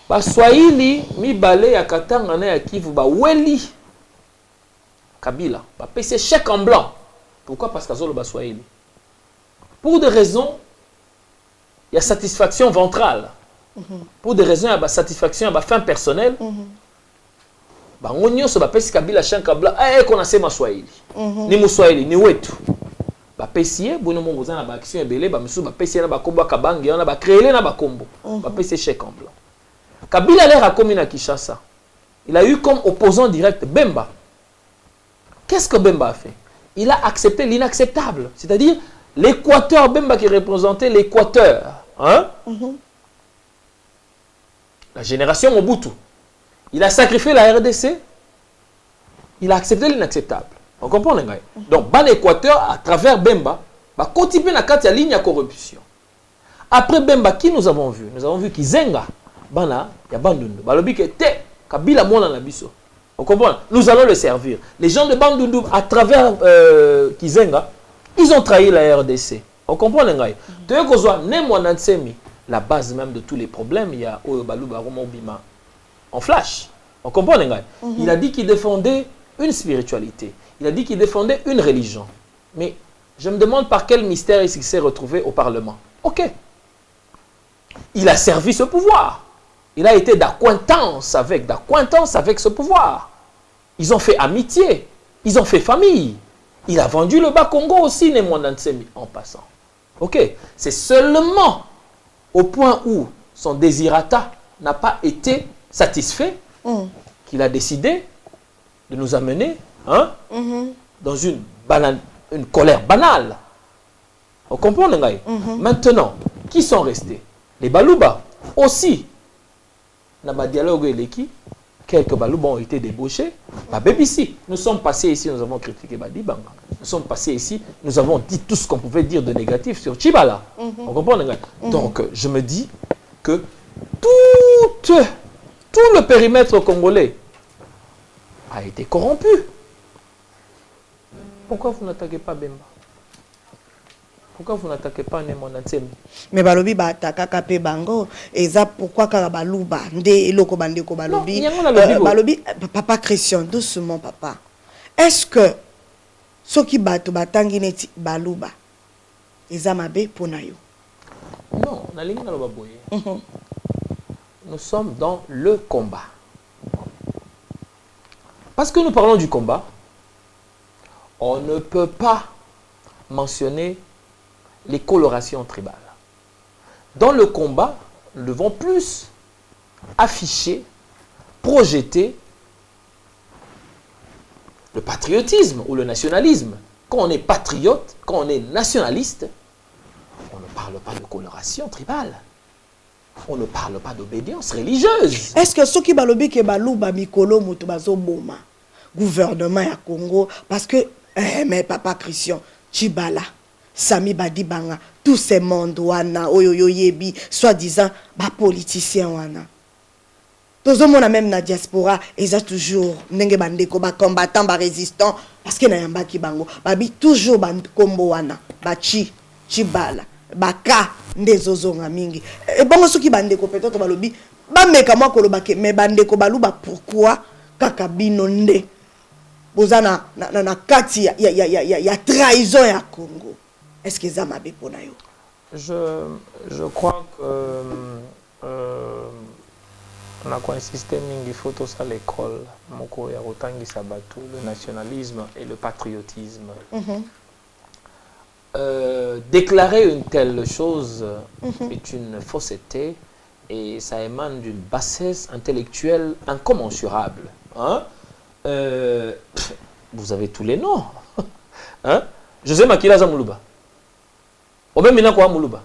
S2: Baswahili, Mibale, Yakatanga, na Yakivu, Weli, Kabila, c'est chèque en blanc. Pourquoi? Parce qu'Azolo Baswahili. Pour des raisons, il y a satisfaction ventrale. Pour des raisons, il y a satisfaction, il y a fin personnelle. On y a Kabila, chèque en blanc, qu'on a ma Swahili. Ni Mouswahili, ni Wetu. Bapesiye bono mongo za na ba action ebele ba misu bapesiye na ba kombo kabangi na ba créer na ba kombo bapesiye chèque en blanc. Kabila l'air a commis à Kinshasa. Il a eu comme opposant direct Bemba. Qu'est-ce que Bemba a fait? Il a accepté l'inacceptable, c'est-à-dire l'Équateur, Bemba qui représentait l'Équateur, la génération Mobutu, Il a sacrifié la RDC. Il a accepté l'inacceptable. On comprend, les gars? Donc, ban Équateur, à travers Bemba, va continuer la carte, il y a ligne à corruption. Après Bemba, qui nous avons vu? Nous avons vu Kizenga, Bana, il y a Bandundu. Balobi qui était, Kabila Mona Nabiso. On comprend? Nous allons le servir. Les gens de Bandundu, à travers Kizenga, ils ont trahi la RDC. On comprend, les gars? La base même de tous les problèmes, il y a Balouba Romobima en flash. On comprend, les gars? Il a dit qu'il défendait une spiritualité. Il a dit qu'il défendait une religion. Mais je me demande par quel mystère il s'est retrouvé au Parlement. Ok. Il a servi ce pouvoir. Il a été d'acquaintance avec ce pouvoir. Ils ont fait amitié. Ils ont fait famille. Il a vendu le Bas-Congo aussi, Némouana Ntsemi, en passant. Ok. C'est seulement au point où son désirata n'a pas été satisfait qu'il a décidé de nous amener dans une colère banale. On comprend, les gars? Maintenant, qui sont restés? Les Balouba aussi. Dans le dialogue avec quelques Balouba ont été débauchés. Ici, nous sommes passés ici, nous avons critiqué Badibanga. Nous sommes passés ici, nous avons dit tout ce qu'on pouvait dire de négatif sur Tchibala. On comprend, les gars? Donc, je me dis que tout le périmètre congolais a été corrompu. Pourquoi vous n'attaquez pas Bemba? Pourquoi vous n'attaquez pas Némouana Ntsemi?
S1: Mais balobi ba attaquer pe bango et ça pourquoi ka baluba ndé eloko bandeko balobi balobi papa Christian doucement papa. Est-ce que ceux qui bato batangi neti baluba eza mabe pona yo?
S2: Non, na lingi na loba boye. Nous sommes dans le combat. Parce que nous parlons du combat, on ne peut pas mentionner les colorations tribales. Dans le combat, nous devons plus afficher, projeter le patriotisme ou le nationalisme. Quand on est patriote, quand on est nationaliste, on ne parle pas de coloration tribale. On ne parle pas d'obédience religieuse.
S1: Est-ce que ceux qui balobi ke baluba mikolo mutu bazo boma gouvernement ya Congo parce que mais papa Christian Tchibala Sami Badibanga tous ces mondes wana oyo yebi soi-disant ba politicien wana tous on a même na diaspora ils ont toujours ndenge bandeko ba combattant ba résistant parce que na yamba ki bango babi toujours ba kombo wana ba Tchibala baka ndezozonga mingi et bongo soki bandeko peut-être balobi ba meka moi kolobake mais bandeko baluba pourquoi kaka bino nde bozana na kati ya trahison ya Congo. Est-ce que ça m'a bé pour nayo?
S2: Je crois que on a insisté mingi faut tout ça l'école moko ya rotangi sabatu le nationalisme et le patriotisme. Déclarer une telle chose est une fausseté et ça émane d'une bassesse intellectuelle incommensurable. Hein? Vous avez tous les noms. Hein? José Makila Zamoulouba. Au même Minako Amoulouba.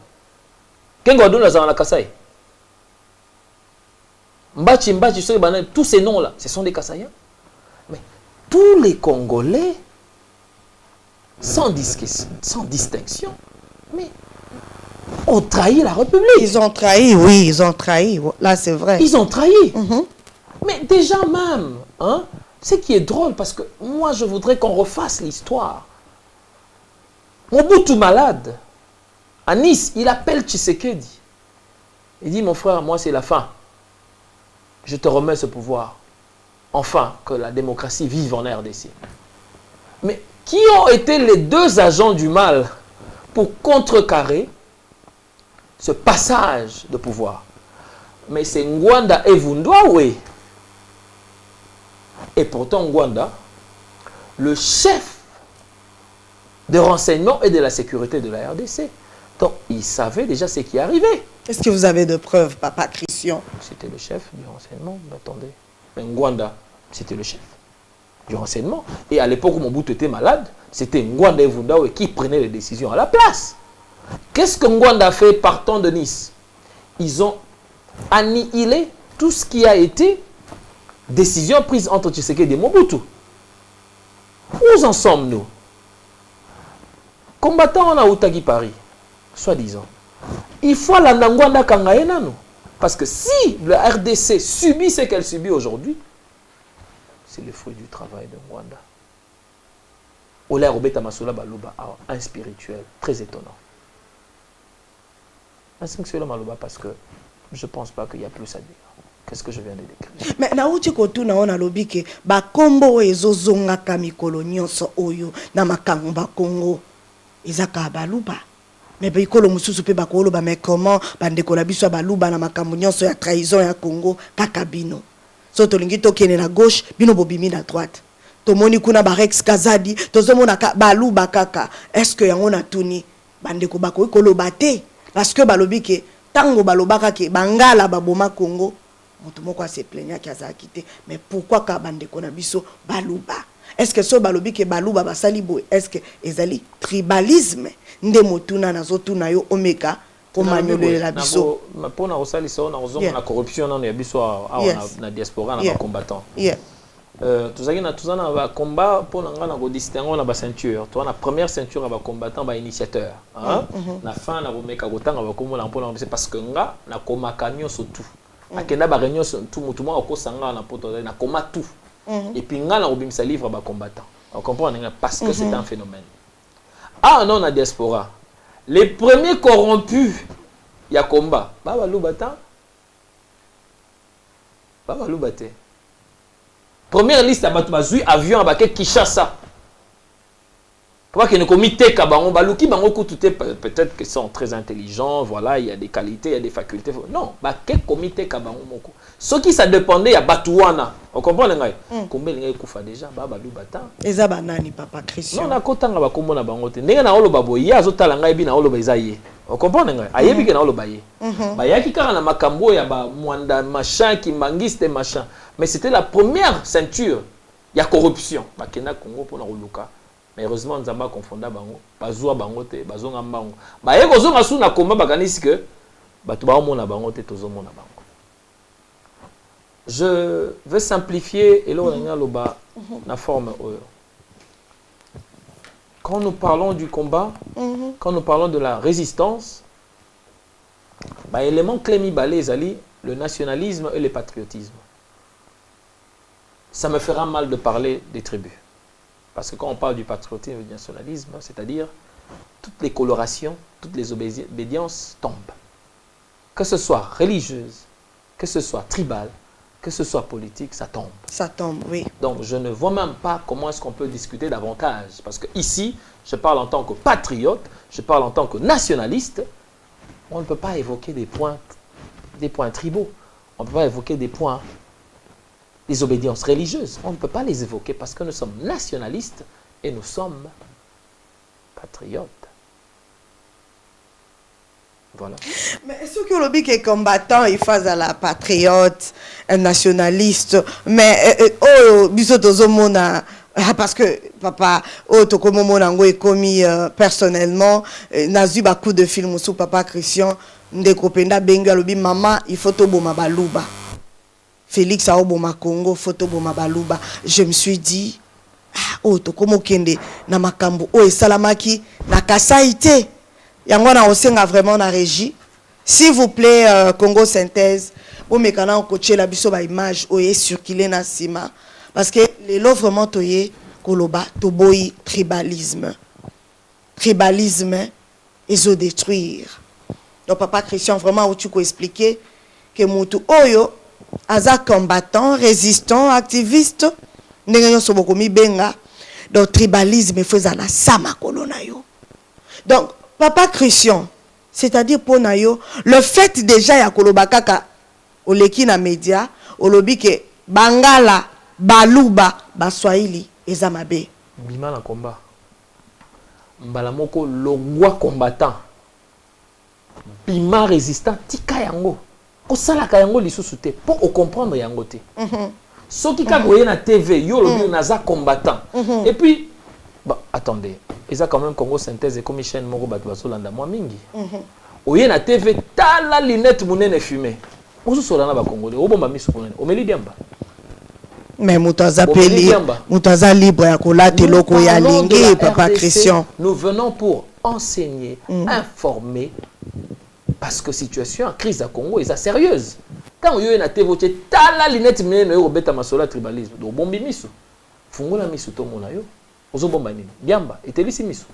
S2: Kengo Aduna Zana Kasai. Mbachi, tous ces noms-là, ce sont des Kasaïens. Mais tous les Congolais, sans distinction, mais ont trahi la République.
S1: Ils ont trahi, oui, ils ont trahi. Là, c'est vrai.
S2: Ils ont trahi. Mais déjà même, hein, ce qui est drôle, parce que moi, je voudrais qu'on refasse l'histoire. Mobutu malade, à Nice, il appelle Tshisekedi. Il dit, mon frère, moi, c'est la fin. Je te remets ce pouvoir. Enfin, que la démocratie vive en RDC. Mais qui ont été les deux agents du mal pour contrecarrer ce passage de pouvoir? Mais c'est Ngwanda et Vundwa, oui. Et pourtant, Ngwanda, le chef de renseignement et de la sécurité de la RDC, donc il savait déjà ce qui arrivait.
S1: Est-ce que vous avez de preuves, papa Christian?
S2: C'était le chef du renseignement, mais attendez. Mais Ngwanda, c'était le chef du renseignement. Et à l'époque où Mobutu était malade, c'était Ngwanda et Vundawe qui prenaient les décisions à la place. Qu'est-ce que Ngwanda a fait partant de Nice? Ils ont annihilé tout ce qui a été décision prise entre Tshisekedi et Mobutu. Où en sommes-nous? Combattants on a Outagi Paris, soi-disant. Il faut la Nangwanda Kangaena, nous. Parce que si le RDC subit ce qu'elle subit aujourd'hui, c'est le fruit du travail de Rwanda. Ola Robeta Masola Baluba a un spirituel très étonnant. Un spirituel Maluba parce que je ne pense pas qu'il y a plus à dire. Qu'est-ce que je viens de décrire?
S1: Mais na uti kotuna ona lobike ba kombo ezozonga ka mikolo nyonso oyo na makambo ba Congo ezaka baluba. Mais bikolo mususu pe bakolo ba mais comment bandeko la biso baluba na makambo nyonso ya trahison ya Congo kaka bino. So tolingi tokene na gauche bino bobimi na droite. Tomoni kuna ba Rex Kazadi tozomona baluba kaka. Est-ce que yango na tuni bandeko bako koloba te parce que balobike tango balobaka ke bangala baboma Congo. Moto moko a se plaignant qui a quitté mais pourquoi ka bandeko na biso baluba? Est-ce que so balobi ke baluba basali boy? Est-ce que ezali tribalisme nde motuna nazotuna yo omeka ko manyolela la biso
S2: pour na osali so na ozonga na corruption na biso na diaspora na ba combattant. Tuzaki na tuzana ba combat pour nga na ko distinguer na ba ceinture. Toi na première ceinture ba combattant ba initiateur, hein? Na fin na bomeka ko tanga ba komo na mpona parce que nga na komaka nyonso tout. Akenda ba réunion tout mutumo okosanga na poto na koma tout. Et puis nga na obimisa livre ba combattant. On comprend parce que c'est un phénomène. Ah non na diaspora. Les premiers corrompus ya combat, baba lubata. Baba lubate. Première liste à Batoubazoui, avion à Baké Kishasa. Pourquoi qu'il ne comité Kabango Balouki Bango Koutouté, peut-être qu'ils sont très intelligents, voilà, il y a des qualités, il y a des facultés. Non, Baké comité Kabango Moko. Ce qui ça dépendait à Batouana. On comprend les gars? Combien les gars koufa déjà, Babalou Bata.
S1: Eza banani papa Christian.
S2: Non, na kotanga ba kombo na bangote. Ndenge na olo baboye, azotala ngai bi na olo baizaye. On comprend les gars? Ayebi ke na olo baye. Ba yaki kaka na makambo ya ba mwanda machin qui mangiste machin. Mais c'était la première ceinture. Il y a corruption. Bakena Congo pour la Roluka. Mais heureusement, nous avons confondu bango. Bazoua bangote, bazonga bango. Ba yeko zonga sou na komba bakanisi que batu ba mona bangote tozo mona bango. Je veux simplifier et là on a loba la forme. Quand nous parlons du combat, quand nous parlons de la résistance, bah élément clémi balé zali le nationalisme et le patriotisme. Ça me fera mal de parler des tribus. Parce que quand on parle du patriotisme et du nationalisme, c'est-à-dire toutes les colorations, toutes les obédiences tombent. Que ce soit religieuse, que ce soit tribal, que ce soit politique, ça tombe.
S1: Ça tombe, oui.
S2: Donc je ne vois même pas comment est-ce qu'on peut discuter davantage. Parce que ici, je parle en tant que patriote, je parle en tant que nationaliste. On ne peut pas évoquer des points tribaux. On ne peut pas évoquer des points, des obédiences religieuses. On ne peut pas les évoquer parce que nous sommes nationalistes et nous sommes patriotes. Voilà.
S1: Mais est-ce que le bic est combattant, il fait à la patriote, un nationaliste, mais oh, bisotozomona, parce que papa, oh, tokomomona est commis personnellement, nazu beaucoup de films sous papa Christian, ndekopenda benga lobi maman, il faut to boma baluba. Félix a oboma Congo, photo boma baluba. Je me suis dit, oh, tokomo kende na makambo, oh, et salamaki, na kasaïté. Yangwana osenga vraiment na régie. S'il vous plaît, Congo Synthèse, au mécana coaché la biso ba image oye circuler na sima parce que les lots vraiment toye koloba toboyi tribalisme. Tribalisme ils ont détruire. Donc papa Christian vraiment où tu peux expliquer que mutu oyo aza combattant, résistant, activiste ndenge so bokomi benga donc tribalisme faisait la sama kolona yo. Donc papa Christian, c'est-à-dire pour Nayo, le fait déjà ya koloba kaka oleki na média, olobi ke bangala, baluba, baswahili ezamabe.
S2: Bima na combat. Mbala moko longwa combattant. Bima résistant tika yango. Kosala ka yango lisusu te pour comprendre yango te. Soki ka goye na TV, yo lobi naza combattant. Et puis bah, attendez, ils ont quand même Congo Synthèse et comme chaîne Moro Batouasolanda moi mingi. Oye na TV tala lunette munene fumé. Ozo solana ba Congolais, obomba miso konene. Omeli diamba.
S1: Mais Moutaza Peli, Moutaza libre à Kolate Loko ya Lingi, Papa Christian.
S2: Nous venons pour enseigner, informer, parce que situation en crise à Congo est sérieuse. Quand il y a une tévoté, tala linette mine no beta masola tribalisme. Donc bombi misu. Fungola misu to mona yo. Ozo bomba nini. Biamba etelisi misu.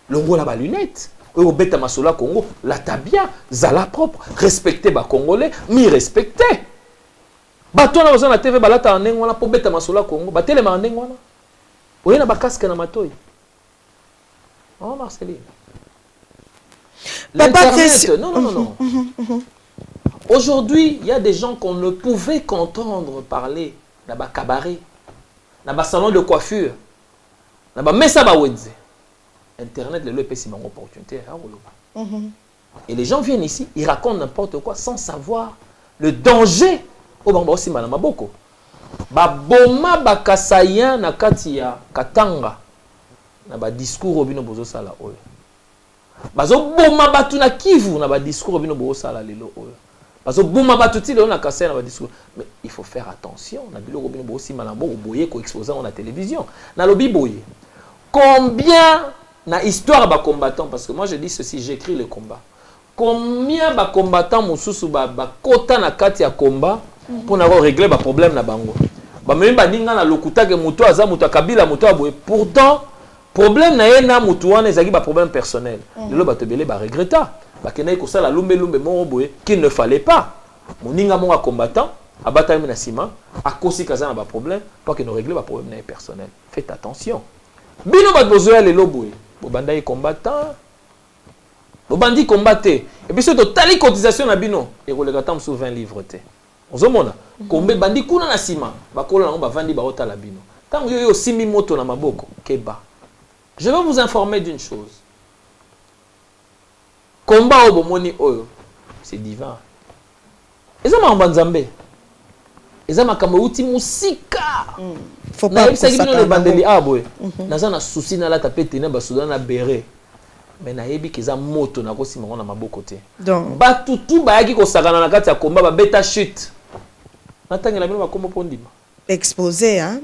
S2: Longola ba lunette. Au beta masola Congo, la tabia, zala propre, respecter ba Congolais, mi respecter. Bato na besoin na TV balata en ngwana po beta masola Congo, ba tele ma en ngwana. Oyena ba casque na matoyi. Oh Marceline.
S1: Papa
S2: Non. Aujourd'hui, il y a des gens qu'on ne pouvait qu'entendre parler dans les cabarets, dans les salons de coiffure, dans les messa bawedze. Internet, le LEP, c'est une opportunité. Et les gens viennent ici, ils racontent n'importe quoi sans savoir le danger. Au bamba aussi malama boko. Ba boma bakasayan na katia katanga. Na ba discours obino bozo sala oyo. Bazo boma batu na Kivu na ba discours obino bozo sala lelo oyo. Bazo boma batu ti lelo na kasaya na ba discours. Mais il faut faire attention. Na bilo obino bozo si malama boko boye ko exposer na télévision. Na lobi boye. Combien na histoire ba combattants, parce que moi je dis ceci, j'écris le combat. Combien ba combattants mususu ba kota na kati ya combat pour régler ba problème na bango. Ba même ba ninga na lokuta ke muto aza muto kabila muto aboye. Pourtant problème na yena muto wana ezaki ba problème personnel. Lelo ba tebele ba regretta. Ba kenai ko sala lumbe mo boye qu'il ne fallait pas. Moninga mo combattant abata na sima akosi kaza na ba problème pour que nous régler ba problème na personnel. Faites attention. Bino ba besoin lelo boye. Bobanda yi combattant. Bobandi combatté. Et puis surtout tali cotisation na bino et relega tam sous 20 livres té. Ozomona kombe bandi kuna na sima bakola nango bavandi ba ota la bino. Tant yo simi moto na maboko keba. Je vais vous informer d'une chose. Combat au bomoni oyo c'est divin. Ezama mbanzambe. Ezama kama uti musika.
S1: Faut pas
S2: ça bino le bandeli aboye. Naza na souci na la tapete na ba soudan na béré. Mais na yebi keza moto na kosima ngona maboko te.
S1: Donc
S2: batutu bayaki ko sakana na kati ya combat ba beta chute. Natangela bino ba kombo pondima.
S1: Exposé hein,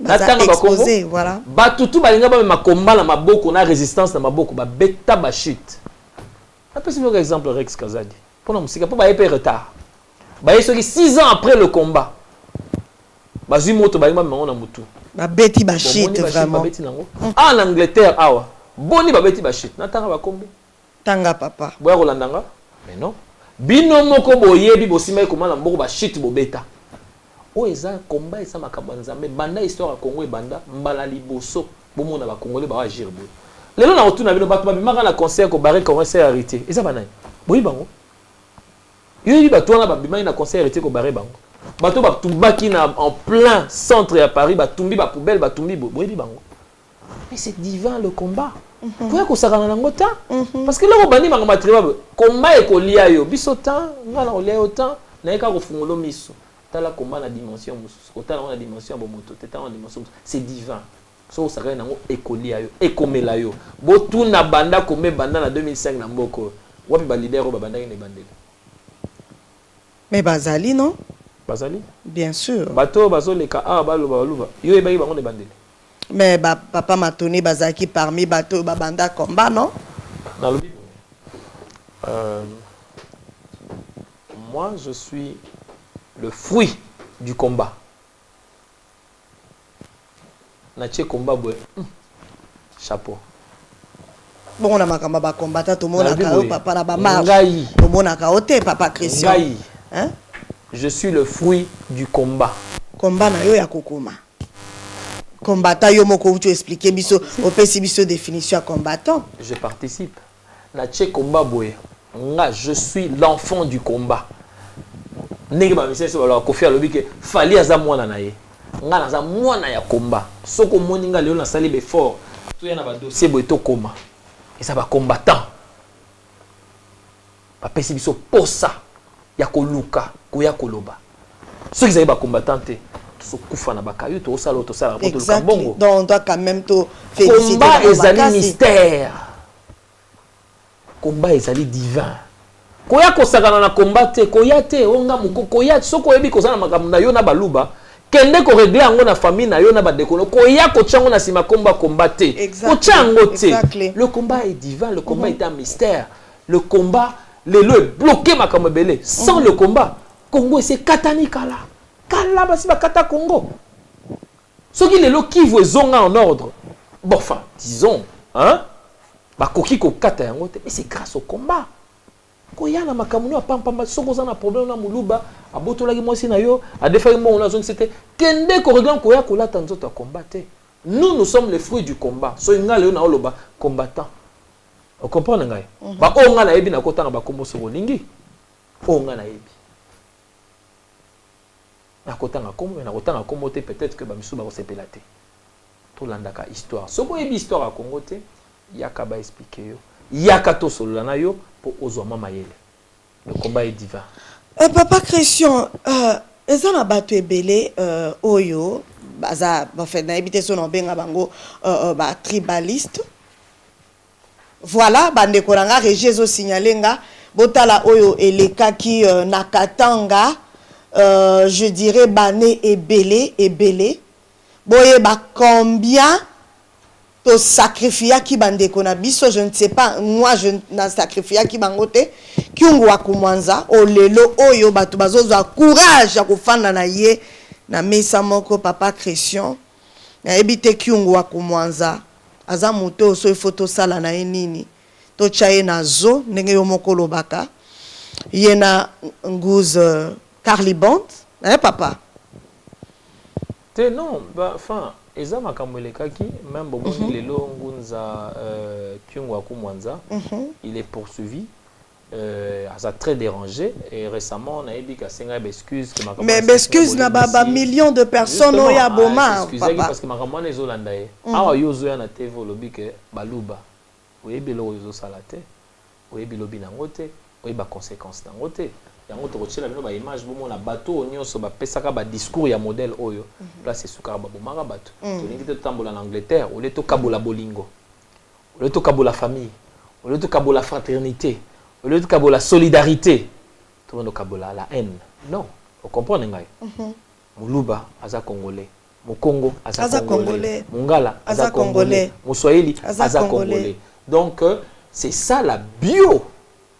S2: exposé
S1: voilà.
S2: Batutu balinga ba ma combat na maboko na résistance na maboko ba beta ba chute. Après c'est un exemple Rex Kazadi. Pour musika po ba yé retard. Ba yé soki 6 ans après le combat. Ba zui moto ba yima ngona mutu.
S1: Ba beti ba chute vraiment.
S2: En Angleterre awa. Boni babeti bashit natanga bakombe
S1: tanga papa
S2: boya kolandanga mais non bino moko boyebi bosima ko mala mboko bashit bobeta o eza komba eza makambo nzambe banda histoire ya Congo e banda mbala liboso bomona ba Congolais ba agir boye lelo na otuna bino bato babimaka na concert ko bare concert arrêté eza banani boyi bango yoyi bato wana babimaki na concert arrêté ko bare bango bato batumbaki na en plein centre ya Paris batumbi ba poubelle batumbi boyi bango. Mais c'est divin le combat. Pourquoi qu'on s'arrête dans le temps? Parce que là, on banit ma matrice. Combat est collié yo. Bisotan, on a collié autant. N'a qu'à refondre miso. T'as la combat la dimension. Autant on a dimension bon moto. T'as la dimension. C'est divin. So ça reste dans écolier yo. Écomela yo. Botou na banda comme banda na 2005 na mboko. Wapi ba leader ba banda ine bandeli.
S1: Mais Bazali non?
S2: Bazali?
S1: Bien sûr.
S2: Bato bazo leka ah baluba. Yo e ba bango ne bandeli.
S1: Mais papa m'a donné bazaki parmi bateau babanda combat non?
S2: Dans le moi je suis le fruit du combat. Nache combat boy. Chapeau.
S1: Bon on a makamba ba combattant tout monde a papa na ba marche. Tout monde a kaoté papa Christian. Hein?
S2: Je suis le fruit du combat.
S1: Combat na yo ya kokoma. Combattant, yo moko tu expliquer biso au pesi biso définition à combattant.
S2: Je participe. Na tche combat boye. Nga je suis l'enfant du combat. Ndenge ba mission so la Kofi alobi ke fali aza mwana na ye. Nga na za mwana ya combat. Soko moninga leo na sali be fort. To ya na ba dossier boye to koma. Et ça va combattant. Ba pesi biso posa ya koluka ko ya koloba. Ceux qui ba combattant te
S1: exactement. Donc on doit quand même tout féliciter.
S2: Combat est mystère. Combat est divin. Koya ko sakana na combat te, koya te, onga muko koya soko yebi ko sana makambo na yo na baluba, kende ko régler yango na famille na yo na ba dekono ko ya ko tchango na sima komba combattre ko tchango te. Le combat est divin, le combat est un mystère. Le combat lelo est bloqué makambo belé. Sans le combat, Congo c'est katani kala. Kala basi ba kata Congo. Ce qui lelo qui vous zonga en ordre. Bon enfin, disons, hein? Ba koki ko kata yango te, mais c'est grâce au combat. Ko ya na makambo no pam soko za na problème na muluba, abotolaki mwasi na yo, a defaki mo na zone c'était kende ko réglant ko ya ko lata nzoto combattre. Nous sommes les fruits du combat. So nga leo na oloba combattant. Vous comprenez ngai? Ba o nga na yebi na kota na ba kombo so lingi. O nga na yebi. Na kota na kombo te peut-être que ba misu ba ko sepela te. To landaka histoire. So ko yebi histoire a Congo te, yaka ba expliquer yo. Yaka to solo na yo pour ozoma mayele. Le combat est divin.
S1: Papa Christian, eza na bato ebele oyo baza ba fait na ebité so no benga bango ba tribaliste. Voilà, bande koranga rejezo signalenga botala oyo elekaki nakatanga je dirais bané ebele boye ba combien to sacrifier ki bande kona biso, je ne sais pas, moi je na sacrifier ki bangote kiungu wa kumwanza o lelo oyo batu bazozo courage ya kufanda na ye na mesa moko papa Christian na ebite kiungu wa kumwanza aza moto so photo sala na nini to chaye na zo ndenge yo moko lobaka yena nguze Carliband papa
S2: te non bah enfin eza makambo elekaki même boboni lelo ngunza kiungu wa kumwanza il est poursuivi ça très dérangé et récemment on a dit que c'est une excuse que
S1: mais excuse na ba millions de personnes au yaboma
S2: papa parce que makambo na ezolanda ye awa yozo ya na TV lobi que baluba oyebelo yozo salate oyebelo binango te oyeba conséquences nango te yango to kochela bino ba image bomo na bateau nyonso ba pesaka ba discours ya modèle oyo place sukara ba bomaka bato to lingi te tambola en Angleterre au leto kabola bolingo au leto kabola famille au leto kabola fraternité au lieu de la solidarité, tout le monde a la haine. Non, vous comprenez? Muluba, aza Congolais. Mukongo, aza Congolais. Mungala, aza Congolais. Muswahili, aza Congolais. Donc, c'est ça la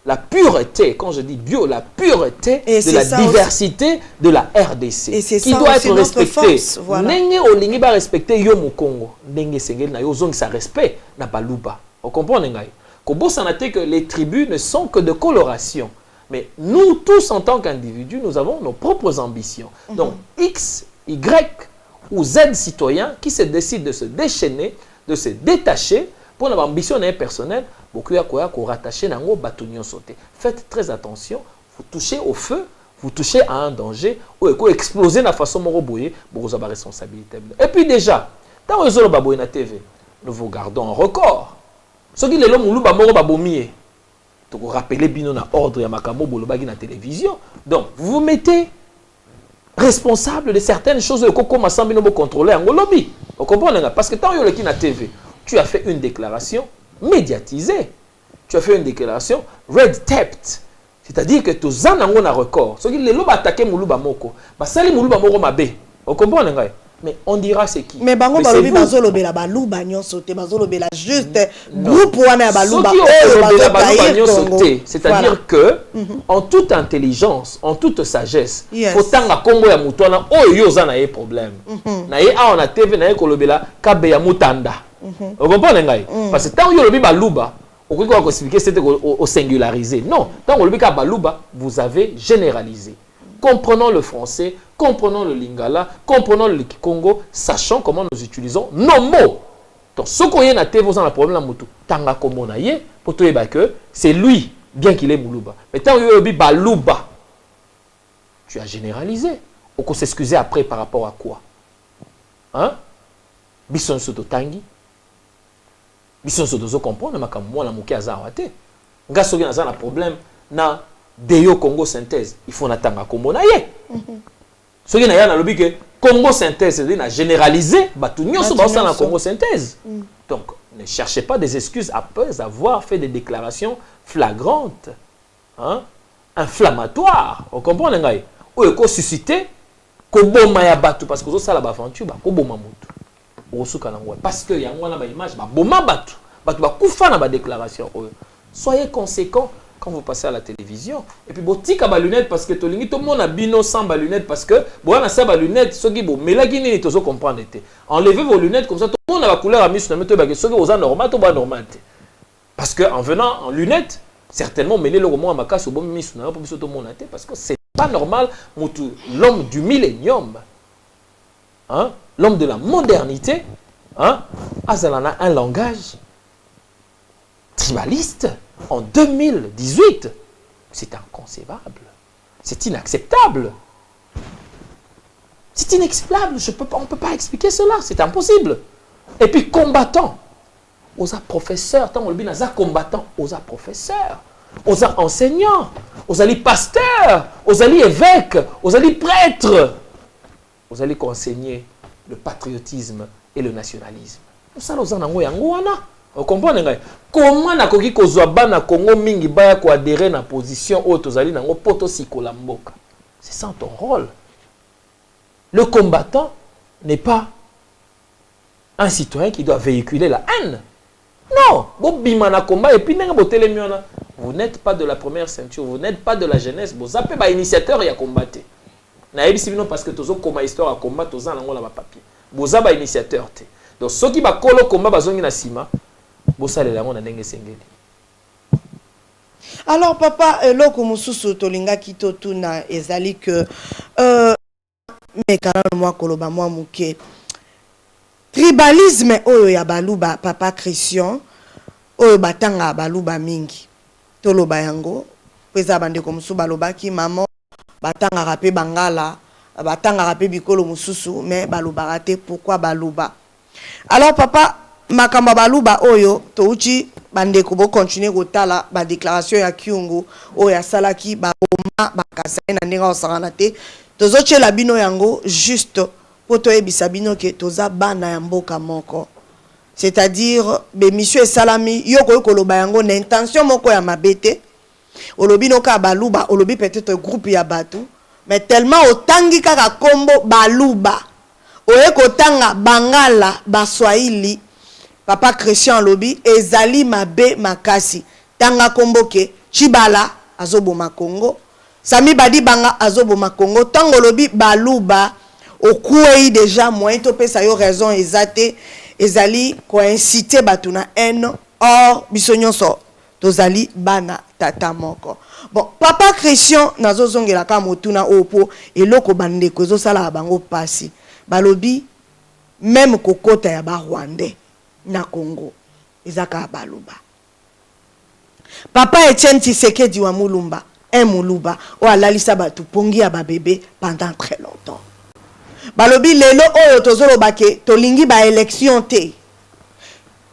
S2: la pureté. Quand je dis bio, la pureté de la diversité aussi de la RDC. Qui doit être respectée. Nenge olingi ba respecter yo Mukongo. Nenge sengel na yo zong sa respect na baluba. Vous comprenez? Que les tribus ne sont que de coloration. Mais nous tous, en tant qu'individus, nous avons nos propres ambitions. Donc, X, Y ou Z citoyens qui se décident de se déchaîner, de se détacher pour notre ambition personnelle, faites très attention, vous touchez au feu, vous touchez à un danger, ou exploser de la façon dont vous avez responsabilité. Et puis déjà, dans le TV, nous vous gardons un record. Ce qui est là, vous rappelez bien l'ordre de la télévision. Donc, vous vous mettez responsable de certaines choses que vous avez contrôler en lobby. Vous comprenez? Parce que tant que tu as la TV, tu as fait une déclaration médiatisée. Tu as fait une déclaration red taped. C'est-à-dire que tu as un record. Ce qui est là, vous attaquez Moulouba Moko. Vous comprenez? Mais on dira c'est qui.
S1: Mais bango balobi bazolobe la baluba nyonso te bazolobe la juste groupe wana baluba
S2: c'est-à-dire que en toute intelligence, en toute sagesse, faut tanga kombo ya mutwana oyo za na ye problème. Na ye a on a TV na ye kolobela kabe ya mutanda. Vous comprenez ngai? Parce que tant yo lobi baluba, on peut pas expliquer c'était au singularisé. Non, tant on lobi ka baluba, vous avez généralisé. Comprenons le français, comprenons le lingala, comprenons le kikongo, sachant comment nous utilisons nos mots. Donc, ce qu'on y a na TV, vous avez un problème à moto. Tanga komo na ye, pour te dire que c'est lui, bien qu'il est moulouba. Mais tant que tu balouba, tu as généralisé. On peut s'excuser après par rapport à quoi? Hein? Bison soto tangi. Bison soto zo comprendre, mais comme moi, la mouké azawate. Nga sogi na un problème na Deyo Congo synthèse, il faut attendre comme on a yé. Ce qui n'a lobby que Congo synthèse, c'est généralisé, tout le monde dans Congo synthèse. Donc, ne cherchez pas des excuses après avoir fait des déclarations flagrantes, hein, inflammatoires. Vous comprenez? Ou il faut susciter koboma ya bato parce que zo sala ba aventure ba koboma mutu osuka na ngwa parce que yango na ba image ba boma bato ba kufa na ba déclaration. Soyez conséquents quand vous passez à la télévision. Et puis botika ba lunettes parce que tolingi tout le monde a bino sans ba lunettes parce que bon na sa ba lunettes soki bo melaki nini tozo comprendre té. Enlevez vos lunettes comme ça tout le monde a la couleur à misu na meto ba que soki oza normal to ba normal té. Parce que en venant en lunettes certainement mêler le roman à makasi au bon misu na pour biso tout le monde té parce que c'est pas normal l'homme du millénium. Hein? L'homme de la modernité, hein? Azalana un langage tribaliste en 2018. C'est inconcevable. C'est inacceptable. C'est inexplicable. On ne peut pas expliquer cela. C'est impossible. Et puis combattant. Aux professeurs. Tant on a combattant. Aux professeurs. Aux enseignants. Aux pasteurs. Aux évêques. Aux prêtres. Aux enseigner le patriotisme et le nationalisme. Ça, nous en vous comprenez? Comment nakoki kozwa bana Congo mingi baya ko adhérer na position haute tozali nango poto sikola mboka. C'est ça ton rôle. Le combattant n'est pas un citoyen qui doit véhiculer la haine. Non, bobima na combat et puis ndenge botelemi wana. Vous n'êtes pas de la première ceinture, vous n'êtes pas de la jeunesse, vous zappé ba initiateur ya combattre. Na yebisi bino parce que tozo koma histoire à combat toza nango la ba papier. Boza ba initiateur te. Donc ceux qui ba kolo combat bazongi na sima.
S1: Alors papa, loko mususu tolinga kito tuna ezali que mekana mwa koloba mwa muke tribalisme oyo ya baluba papa Christian oyo batanga baluba mingi toloba yango peza bande ko musu baloba ki maman batanga rapé bangala batanga rapé bikolo mususu mais baluba raté pourquoi baluba. Alors papa makamba baluba oyo touchi bande ko bo continuer kotala ba déclaration ya Kyungu oyo ya salaki ba boma bakasa na ndinga osangana te tozo chela bino yango juste poto ebisa bino ke toza bana ya mboka moko, c'est-à-dire be monsieur salami yoko koloba yango na intention moko ya mabete olobi no ka baluba olobi peut-être groupe ya batu mais tellement otangi kaka kombo baluba oye kotanga bangala baswahili papa Christian lobi ezali mabe makasi tanga komboke chibala azoboma Congo sami badi banga azoboma Congo tango lobi baluba okuei déjà moyen to pesa yo raison ezate ezali ko inciter batuna haine or bisonyonso tozali bana tata moko. Bon papa Christian nazozongela ka motuna opo eloko bande ko zosala bango pasi balobi même kokota ya ba Rwandais na Congo ezaka baluba. Papa Etienne Tshisekedi wa Mulumba un Muluba o alalisa batu pongi ya ba bébé pendant très longtemps. Balobi lelo oyo tozoloba ke tolingi ba élection te.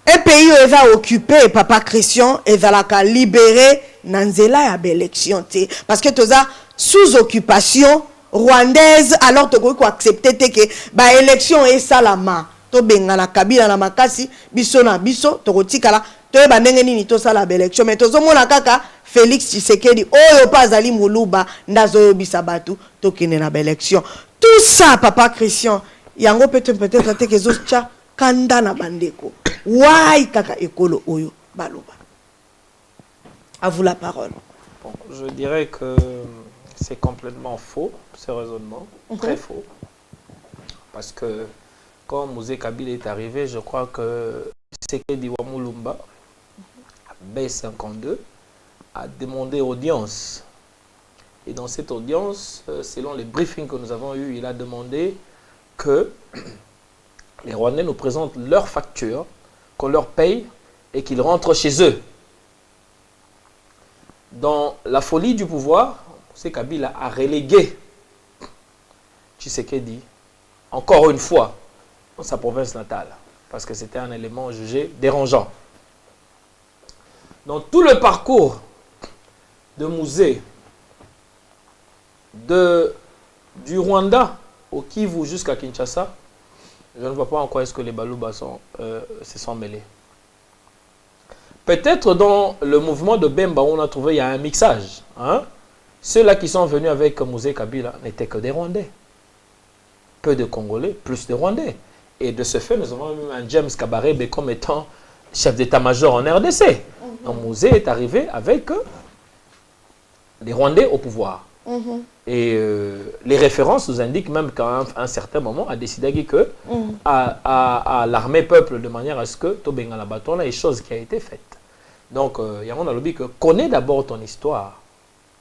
S1: Un pays où va occuper papa Christian ezalaka libéré na nzela ya ba élection te parce que toza sous occupation rwandaise alors toko ko accepter te ke ba élection e salama to bengana kabila na makasi biso na biso tokotikala to yeba ndenge nini to sala ba élection mais tozomona kaka Félix Tshisekedi oyo pa azali muluba ndazo bisa batu to kene na ba élection. Tout ça papa Christian yango peut-être te kezo cha kanda na bandeko why kaka ekolo oyo baluba. À vous la parole.
S2: Bon, je dirais que c'est complètement faux, ce raisonnement, très faux. Parce que quand Mouzé Kabila est arrivé, je crois que Tshisekedi wa Mulumba, B52, a demandé audience. Et dans cette audience, selon les briefings que nous avons eus, il a demandé que les Rwandais nous présentent leurs factures, qu'on leur paye et qu'ils rentrent chez eux. Dans la folie du pouvoir, Mouzé Kabila a relégué Tshisekedi, encore une fois, dans sa province natale, parce que c'était un élément jugé dérangeant. Dans tout le parcours de Mouzé, du Rwanda au Kivu jusqu'à Kinshasa, je ne vois pas en quoi est-ce que les Baluba se sont mêlés. Peut-être dans le mouvement de Bemba, on a trouvé il y a un mixage. Hein? Ceux-là qui sont venus avec Mouzé Kabila n'étaient que des Rwandais. peu de Congolais, plus de Rwandais. Et de ce fait, nous avons même un James Kabarebe comme étant chef d'état-major en RDC. Donc Mosé est arrivé avec les Rwandais au pouvoir. Et les références nous indiquent même qu'à un certain moment, a décidé que à l'armée peuple de manière à ce que Tobenga la bâton là, est chose qui a été faite. Donc, il y a un lobby que connais d'abord ton histoire.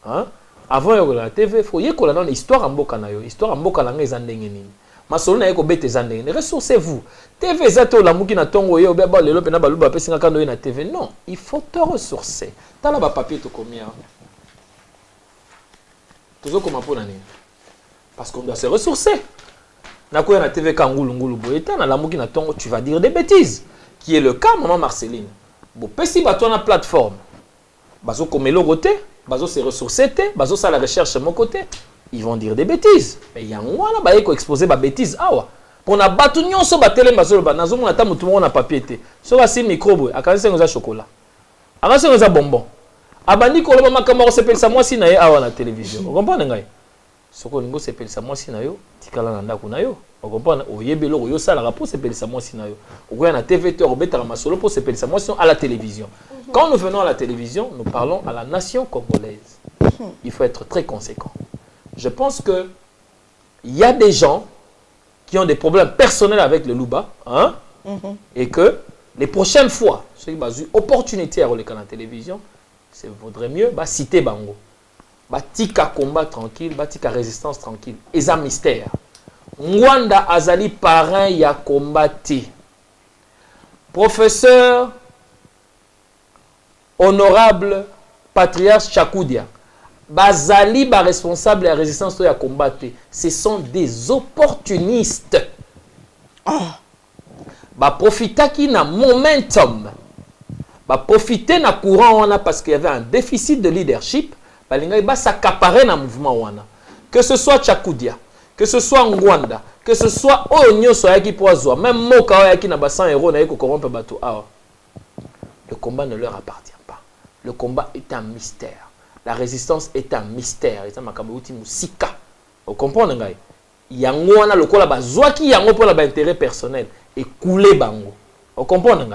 S2: Hein? Avant la TV, il faut y avoir dans l'histoire en Bokanayo. Histoire en Bokanayo, les Andengeni. Ma solo na ko bete Andengeni. Ressourcez-vous. TV zato la muki na tongo yo be ba lelo pena baluba pe singa kando na TV. Non, il faut te ressourcer. Tala ba papier to combien. Toujours comme pour nani. Parce qu'on doit se ressourcer. Na ko na TV kangulu ngulu boyeta na la muki na tongo, tu vas dire des bêtises. Qui est le cas maman Marceline. Bon, si bato na plateforme. Bazo komelo côté. Bazo se ressourcer, bazo ça la recherche de mon côté, ils vont dire des bêtises. Mais il y a un là ba eko exposer ba bêtises awa. Pour na batu nyonso ba tele bazo ba nazo mona ta mutu na papier té. So ba si microbe, akanse ngoza chocolat. Akanse ngoza bonbon. Abandi ko lo mama kamaro sepel sa moi si na ye awa na télévision. Vous comprenez ngai? Soko ngo sepel sa moi si na yo, tikala na ndako na yo. Vous comprenez? Oyebelo yo sala rapport sepel sa moi si na yo. Okoya na TV te obetara masolo pour sepel sa moi à la télévision. Quand nous venons à la télévision, nous parlons à la nation congolaise. Il faut être très conséquent. Je pense que il y a des gens qui ont des problèmes personnels avec le Luba, hein, et que les prochaines fois, ceux qui ont eu opportunité à regarder la télévision, il vaudrait mieux citer Bango. Tika combat tranquille, tika résistance tranquille. Et un mystère. Mwanda Azali parrain ya combatté. Professeur honorable patriarche Chakoudia, Bazali, responsable de la résistance à combattre, ce sont des opportunistes. Profita qui na momentum, profiter na courant parce qu'il y avait un déficit de leadership, s'accaparer dans le mouvement wana. Que ce soit Chakoudia, que ce soit Ngwanda, que ce soit Onyo Soyaki Poazoa, même Moka qui n'a pas 100 euros na corrompre bateau. Le combat ne leur appartient pas. Le combat est un mystère. La résistance est un mystère. Vous comprenez? Il y a un lokola bazwaki yango pour l'intérêt personnel et couler bango. Vous comprenez?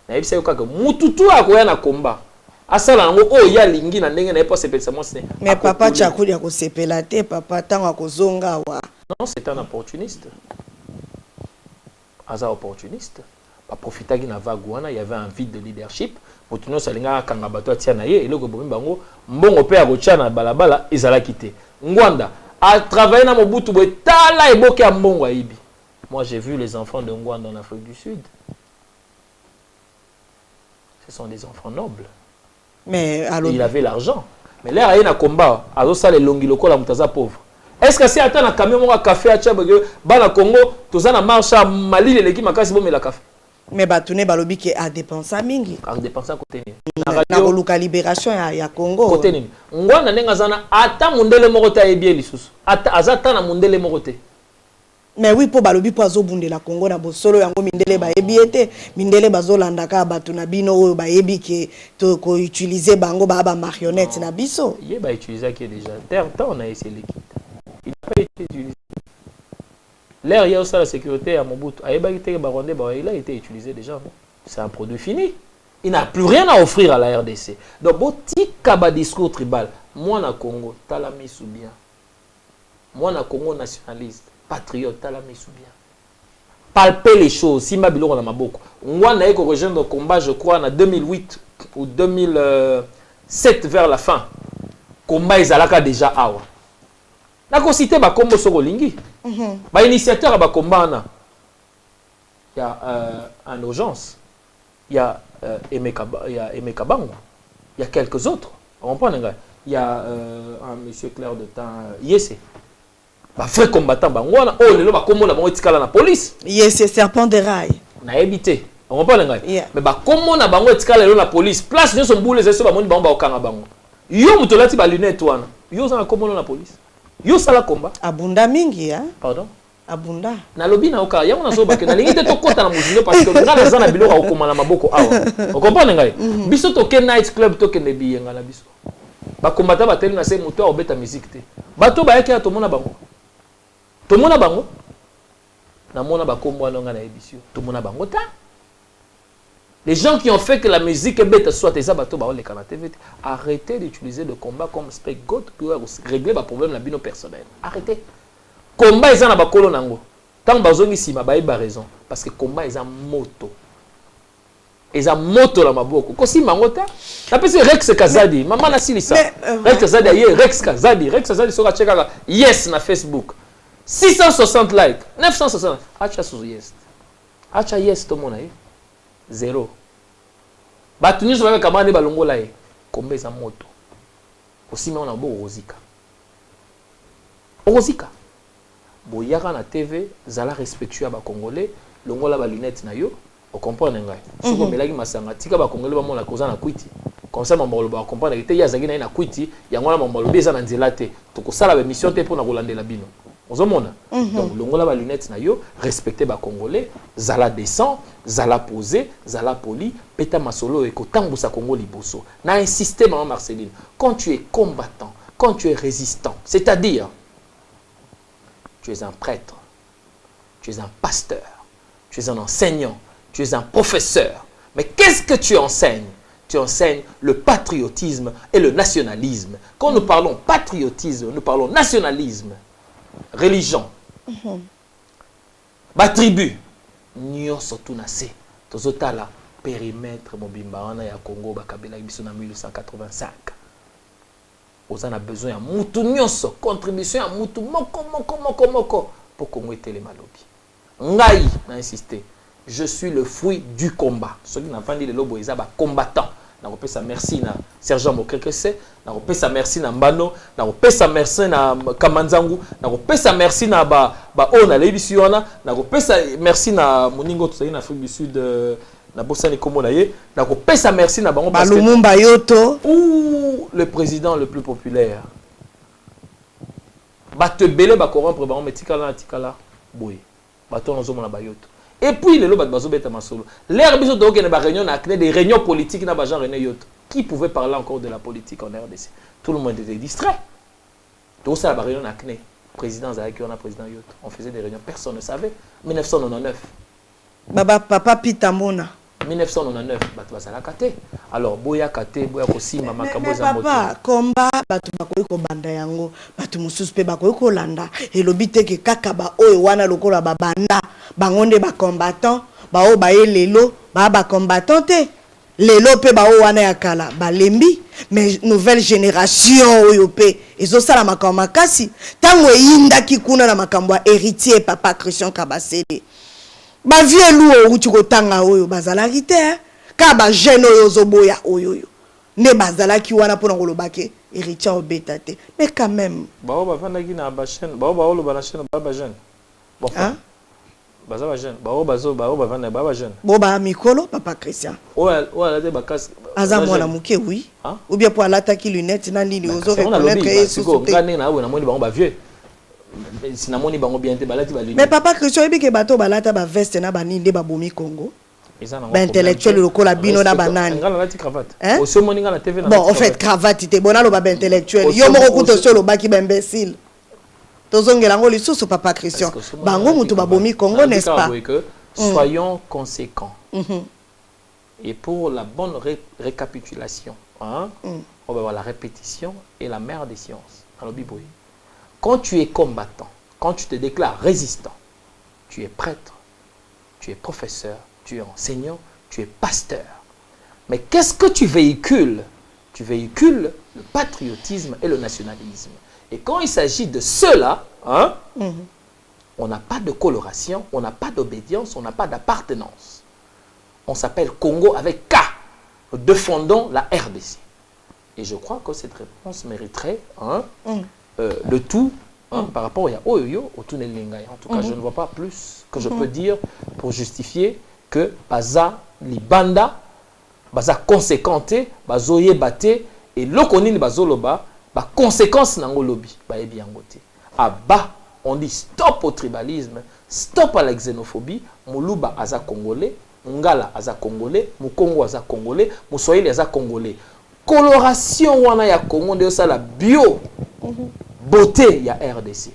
S2: Na yebisa yoka que mututu akoya na combat. Asala ngo o ya lingi na ndenge na pas sepela ça moi.
S1: Mais papa Chakoudia ko sepela te papa tango akozonga wa.
S2: Non, c'est un opportuniste. Asa opportuniste. Pas profiter qui na vaguana, il y avait un vide de leadership. Pour tout nous salinga kanga bato atia na ye et le ko bomba bango mbongo pe akocha na balabala ezala kité. Ngwanda a travaillé na Mobutu boy tala eboke ya mbongo aibi. Moi j'ai vu les enfants de Ngwanda en Afrique du Sud. Ce sont des enfants nobles. Mais alors il avait l'argent. Mais là il y a un combat, azo sala longi lokola mutaza pauvre. Est-ce que c'est attend un camion mon café à Tchabege bana Congo tozana marche à Mali les qui makasi bomela café.
S1: Mais batune balobi qui a dépensé mingi.
S2: A dépensé côté ni.
S1: Na koluka libération ya Congo.
S2: Côté ni. Ngwana nenga zana ata mundele morota ebie lisusu. Ata azata na mundele morote.
S1: Mais oui pour balobi po azobunde la Congo na bosolo yango mindele ba ebiete mindele bazolanda ka batuna bino oyo ba ebi ke to ko utiliser bango ba marionnette na biso.
S2: Il ba utiliser qui déjà terre on a essayé l'équipe. Il n'a pas été utilisé. L'air, il y a aussi la sécurité à Mobutu. Il a été utilisé déjà. C'est un produit fini. Il n'a plus rien à offrir à la RDC. Donc, si tu as un discours tribal, moi, na Congo, tu as la mise sous bien. Moi, na Congo, nationaliste, patriote, tu as la mise sous bien. Palper les choses. Si ma bilo, on a ma beaucoup. Moi, na eu rejoindre le combat, je crois, en 2008 ou 2007 vers la fin. Combat, ils allaient déjà awa. Nako cité ba kombo soko lingi. Ba initiateur ba combat il y a en urgence. Il y a Emeka Bango. Il y a quelques autres. On comprend nga. Il y a un monsieur Claire de temps Yese. Ba vrai combattant bango na oh lelo ba kombo na bango etikala na police.
S1: Yese serpent de rail.
S2: Na ebité. On comprend nga. Mais ba kombo na bango etikala lelo na police. Place nyo so mbule zeso ba moni bango ba okanga bango. Yo mutolati ba lunette wana. Yo za kombo na police. Yo sala combat
S1: abunda mingi hein
S2: pardon
S1: abunda
S2: na lobi na oka yango na zo ba ke na lingi te to kota na muzilo parce que ngana za na biloko okoma na maboko awa o comprendre ngai biso to ke night club to ke ne biyenga na biso ba combattant ba teli na se moto obeta musique te bato ba yaki to mona bango namona bakombo wana na émission tout mona bangota les gens qui ont fait que la musique est bête soit ça bato ba oleka na TV arrêtez d'utiliser le combat comme scapegoat pour régler ba problème la bino personnel arrêtez combat eza na bakolo nango tant bazongi sima ba ba raison parce que combat eza moto la maboko kosi mangota na pesi Rex Kazadi mama na silisa Rex Kazadi aye Rex Kazadi soka cheka yes na Facebook 660 likes 960 acha sur yes acha yes to mona zéro batu nyonso ba kamande balongola ye kombe za moto kosi me ona bo rozika boyaka na TV zala respectueux ba congolais longola ba lunette na yo o comprendre ngai soko melaki masanga tika ba congolais ba mona koza na kwiti comme ça mamolo ba comprendre que te ya zaki na kwiti yango na mamolo beza na nzela te to ko sala ba mission te pour na kolandela bino ozomona donc longola ba lunette na yo respecter ba congolais zala décent zala posé zala poli peta masolo e ko tambusa Congo liboso na insister maman Marceline quand tu es combattant quand tu es résistant c'est-à-dire tu es un prêtre, tu es un pasteur, tu es un enseignant, tu es un professeur. Mais qu'est-ce que tu enseignes? Tu enseignes le patriotisme et le nationalisme. Quand nous parlons patriotisme, nous parlons nationalisme, religion, tribu, nous surtout nassé. Tozotala périmètre mobimba wana ya Congo bakabela biso na 1885. On a besoin de mutu nyonso contribution à mutu moko pour Congo etele malobi ngai na insister je suis le fruit du combat ceux qui n'ont pas dit le lobo ils ba combattant na kopesa merci na sergent Mokrekese na kopesa merci na Mbano na kopesa merci na Kamanzangu na kopesa merci na ba ona lebisi wana na kopesa merci na moningo tozali na Afrique du Sud na bosani komona ye na kopesa merci na bango parce que
S1: Lumumba Yoto
S2: ou le président le plus populaire bato belé ba corrompre bango metikala boy bato nazo mona bayoto et puis le lobat bazo beta masolo l'air biso donc na ba réunion na des réunions politiques na ba Jean René Yoto qui pouvait parler encore de la politique en RDC tout le monde était distrait tout ça la réunion na CNE président Zaki on a président Yoto on faisait des réunions personne ne savait 1999
S1: baba papa Pitamona
S2: 1999 bato basala kate alors boya kate boya kosima makambo za moto
S1: papa komba bato bakoyi ko banda yango bato mususu pe bakoyi ko landa elobi te ke kaka ba oyo wana lokola babanda bangonde ba combattant ba o ba lelo ba combattant te lelo pe ba o wana ya kala balembi mais nouvelle génération oyo pe ezosala makambo makasi tango eyindaki kuna na makambo ya héritier papa Christian Kabasele ba vie lu o uti ko tanga oyo bazalaki te ka ba jeune oyo zoboya oyo ne bazalaki wana pona kolobake héritier obeta te mais quand même
S2: ba o ba vandaki na ba chaîne ba o ba oloba na chaîne ba jeune bon baza ba jeune ba o ba vanda ba jeune
S1: bo ba mikolo papa Christian
S2: o ala te ba kas
S1: azamo na muke oui ou bien pour alata ki lunette na nini ozo reconnaître
S2: Yesu ngane na na moni ba vieux sinamoni bango bien te balati balini
S1: mais papa Christian ebike bato balata ba veste na baninde ba bomi Congo ba intellectuel lokola bino na banani
S2: ngala lati cravate o so moni ngala TV na
S1: bon en fait cravate te bona lo ba intellectuel yo moko kuto so lo baki ba imbécile tozongela ngo lisusu papa Christian bango mutu ba bomi Congo n'est-ce pas
S2: soyons conséquents et pour la bonne récapitulation on va voir la répétition et la mère des sciences alors biboy. Quand tu es combattant, quand tu te déclares résistant, tu es prêtre, tu es professeur, tu es enseignant, tu es pasteur. Mais qu'est-ce que tu véhicules? Tu véhicules le patriotisme et le nationalisme. Et quand il s'agit de cela, on n'a pas de coloration, on n'a pas d'obédience, on n'a pas d'appartenance. On s'appelle Congo avec K. Nous défendons la RDC. Et je crois que cette réponse mériterait le tout par rapport à Oyoyo, au tunnel Lingay. En tout cas, je ne vois pas plus que je peux dire pour justifier que Baza Libanda, Baza conséquenté, Bazoye Baté, et l'Okonini Bazoloba, ba conséquence nango lobby, ba ebi yangote. À bas, on dit stop au tribalisme, stop à la xénophobie, Moulouba aza congolais, Ngala aza congolais, Mukongo aza congolais, Moussoïli aza congolais. Coloration wana ya Congo de ça la bio beauté ya RDC.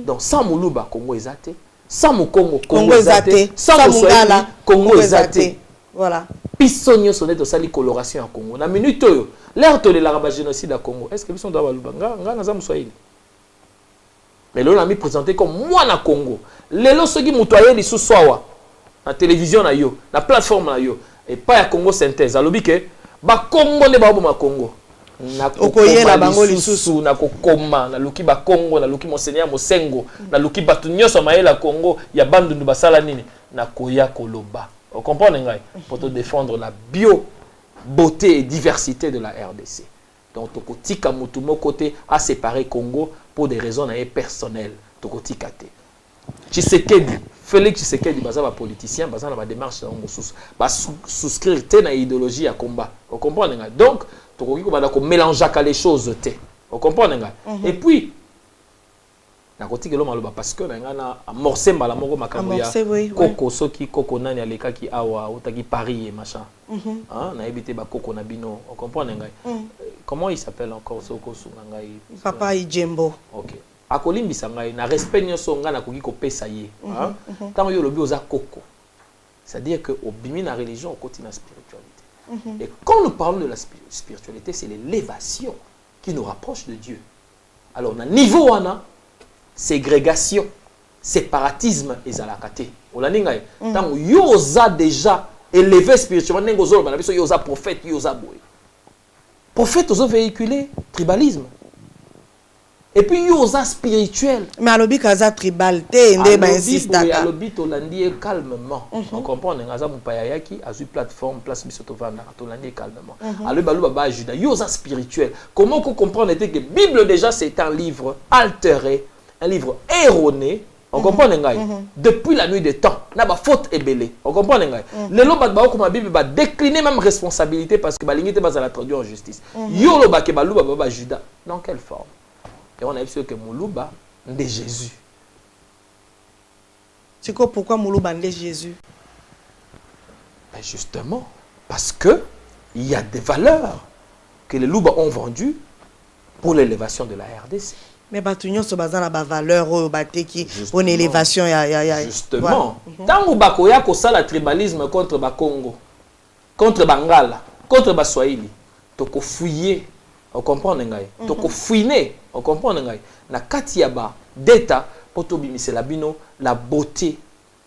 S2: Donc sans Moulouba Congo ezate, sans mon Congo,
S1: Congo ezate,
S2: sans mon Swahili, Congo ezate.
S1: Voilà.
S2: Pisonio sonnet de sali coloration en Congo. Na minute oyo, l'air to la génocide à Congo. Est-ce que ils sont dans Balubanga, nga na zamu Swahili. Mais là on a mis présenté comme moi na Congo. Lelo soki mutoye li sous swawa. Na télévision na yo, na plateforme na yo et pas ya Congo synthèse. Alobi ke ba Congo ne ba ma Congo. Na
S1: okoyela bango lisusu
S2: na kokoma na luki ba Congo na luki monseigneur Mosengo na luki batu nyonso mayela Congo ya bandundu basala nini na koya koloba. Vous comprenez pour te défendre la beauté et diversité de la RDC. Donc tokotika mutumo côté à séparer Congo pour des raisons personnelles. Tokotika te. Tshisekedi, Félix Tshisekedi baza ba politicien baza na ba démarche ba souscrire te na idéologie à combat. Vous comprenez donc tokoki ko bana ko mélanger les choses te. Vous comprenez et puis na kotika lo maloba parce que na ngana amorcer mbala moko makambo ya koko soki koko nani aleka ki awa otaki Paris et machin. Hein na ebité ba koko na bino. Vous comprenez comment il s'appelle encore soko sunga ngai
S1: Papa Ijembo.
S2: OK. Akolimbisa ngai na respect nyonso nga na koki ko pesa ye. Hein tant yo lobi oza koko. C'est-à-dire que au bimi na religion au côté na spiritualité. Et quand nous parlons de la spiritualité, c'est l'élévation qui nous rapproche de Dieu. Alors, on a niveau wana ségrégation, séparatisme et zalakate. On a ningaye. Tant yoza déjà élevé spirituellement, nengozo ba biso yoza prophète, yoza boy. Prophète ozo véhiculer tribalisme. Et puis yoza spirituel.
S1: Mais alobi kaza tribal te ndé ba insistaka.
S2: Alobi to landi calmement. On comprend ngaza mupaya yaki azu plateforme place biso to vanda to landi calmement. Alobi balu baba juda yoza spirituel. Comment qu'on comprendre que Bible déjà c'est un livre altéré, un livre erroné. On comprend depuis la nuit des temps, na ba faute et belé. On comprend le lo ba comme Bible ba décliner même responsabilité parce que ba lingité ba la traduire en justice. Yo lo ba ke balu baba juda dans quelle forme? Et on a vu que Moulouba de Jésus.
S1: C'est quoi pourquoi Moulouba de Jésus?
S2: Ben justement, parce que il y a des valeurs que les Louba ont vendues pour l'élévation de la RDC.
S1: Mais Batunion se base dans la valeur au baté qui pour l'élévation
S2: Justement, tant que Bakoya ko ça la tribalisme contre Bakongo, contre Bangala, contre Baswahili, toko fouiller. On comprend ngai toko fouiner on comprend ngai na katiaba d'état poto bimise la bino la beauté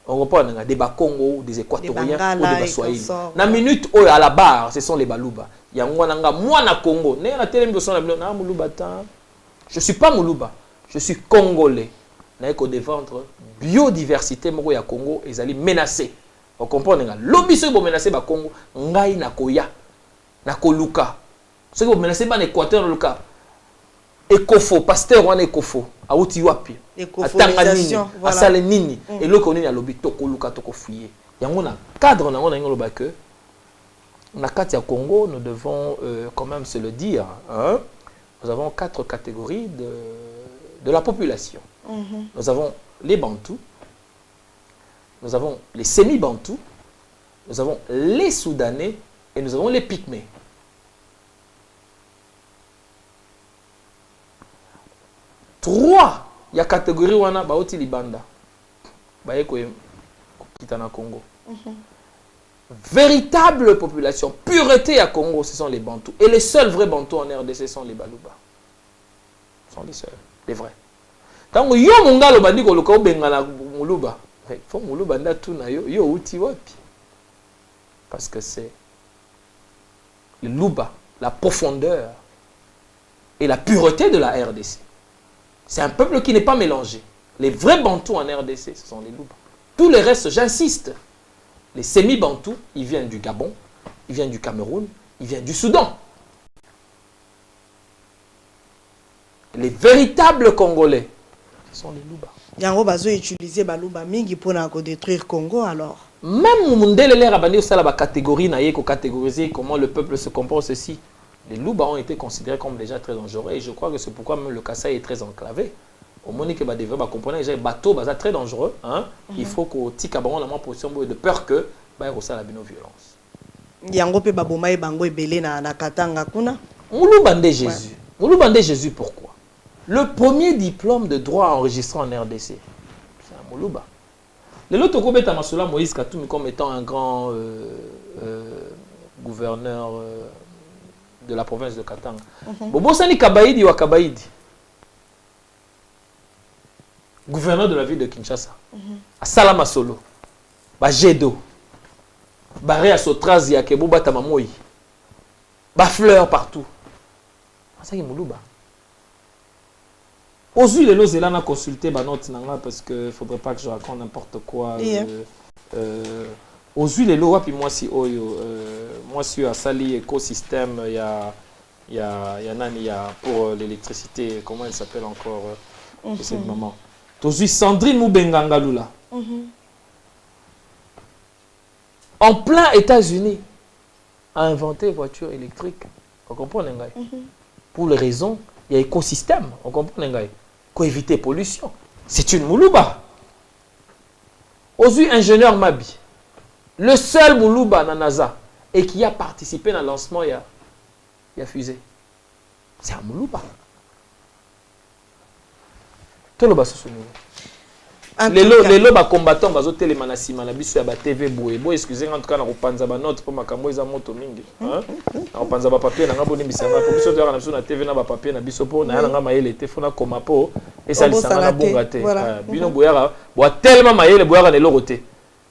S2: on comprend ngai des Bakongo des Équatoriens ou des Baswahili na minute oyo à la barre ce sont les Baluba yango nanga moi na Congo ne na télé biso na bino na Moulouba ta je suis pas Moulouba je suis congolais na ko défendre biodiversité moko ya Congo ezali menacé on comprend ngai lobiso bo menacé ba Congo ngai na koya na koluka. Ce que vous menacez pas l'Équateur, le cas. Ekofo, pasteur, on est Ekofo. A outi wapi.
S1: Écofonisation.
S2: A sale nini. Et l'autre, on est à l'obi, toko luka, toko fouillé. Il y a un cadre, on a un que na Katia Congo, nous devons quand même se le dire. Hein? Nous avons 4 catégories de la population. Nous avons les Bantous. Nous avons les semi-Bantous. Nous avons les Soudanais. Et nous avons les Pygmées. Trois, il y a catégorie wana baoti libanda. Baye ko kitana Congo. Véritable population, pureté à Congo, ce sont les Bantous. Et les seuls vrais Bantous en RDC sont les Baluba. Ce sont les seuls, les vrais. Tant que yo mongalo bandi ko loka bengana Moulouba. Faut Moulouba nda tuna yo uti wapi. Parce que c'est le Louba, la profondeur et la pureté de la RDC. C'est un peuple qui n'est pas mélangé. Les vrais Bantous en RDC, ce sont les Louba. Tous les restes, j'insiste, les semi-Bantous, ils viennent du Gabon, ils viennent du Cameroun, ils viennent du Soudan. Les véritables Congolais, ce sont les Louba.
S1: Yango bazo utiliser Baluba mingi pour détruire Congo alors.
S2: Même Mundele l'air abandonné ça la catégorie naïe ko catégoriser comment le peuple se comporte ceci. Les Louba ont été considérés comme déjà très dangereux et je crois que c'est pourquoi même le Kasaï est très enclavé. Au moment que devait comprendre que les bateaux sont très dangereux, hein? Il faut qu'on tique à la position de peur que bah ça la violence.
S1: Yango pe baboma e bango ebele na Katanga kuna.
S2: Moulouba de Jésus. Moulouba de Jésus pourquoi? Le premier diplôme de droit enregistré en RDC, c'est un Moulouba. Le lot Tokobeta Masola Moïse Katumbi comme étant un grand gouverneur de la province de Katanga. Bobosani Kabaïdi ou Kabaïdi, gouverneur de la ville de Kinshasa, à Salama Solo, ba Jedo, barré à Sotrazi, à Keboba Tamamoyi, ba fleurs partout. Ça y est, Moulouba. Aujourd'hui, les lots, on a consulté ma note parce qu'il ne faudrait pas que je raconte n'importe quoi. Aujourd'hui, les lots, puis moi, si à Sali écosystème, il y a pour l'électricité, comment elle s'appelle encore cette maman. Aujourd'hui, Sandrine Moubengangalula. En plein États-Unis, a inventé une voiture électrique. Vous comprenez? Pour les raisons, il y a écosystème. Vous comprenez? Pour éviter pollution. C'est une Moulouba. Aujourd'hui, ingénieur Mabi, le seul Moulouba dans NASA et qui a participé dans le lancement, il y a fusée. C'est un Moulouba. Tout le bas sur ce niveau. Les lots combattants bazo télémana sima na biso ya ba TV boye boye excusez en tout cas na kopanza ba note pour makambo eza moto mingi hein na kopanza ba papier na ngabo nimbisa na pour biso to na biso na TV na ba papier na biso po na nga mayele te fona koma po et ça lisanga na bonga te bino boyara bo tellement mayele boyara na loko te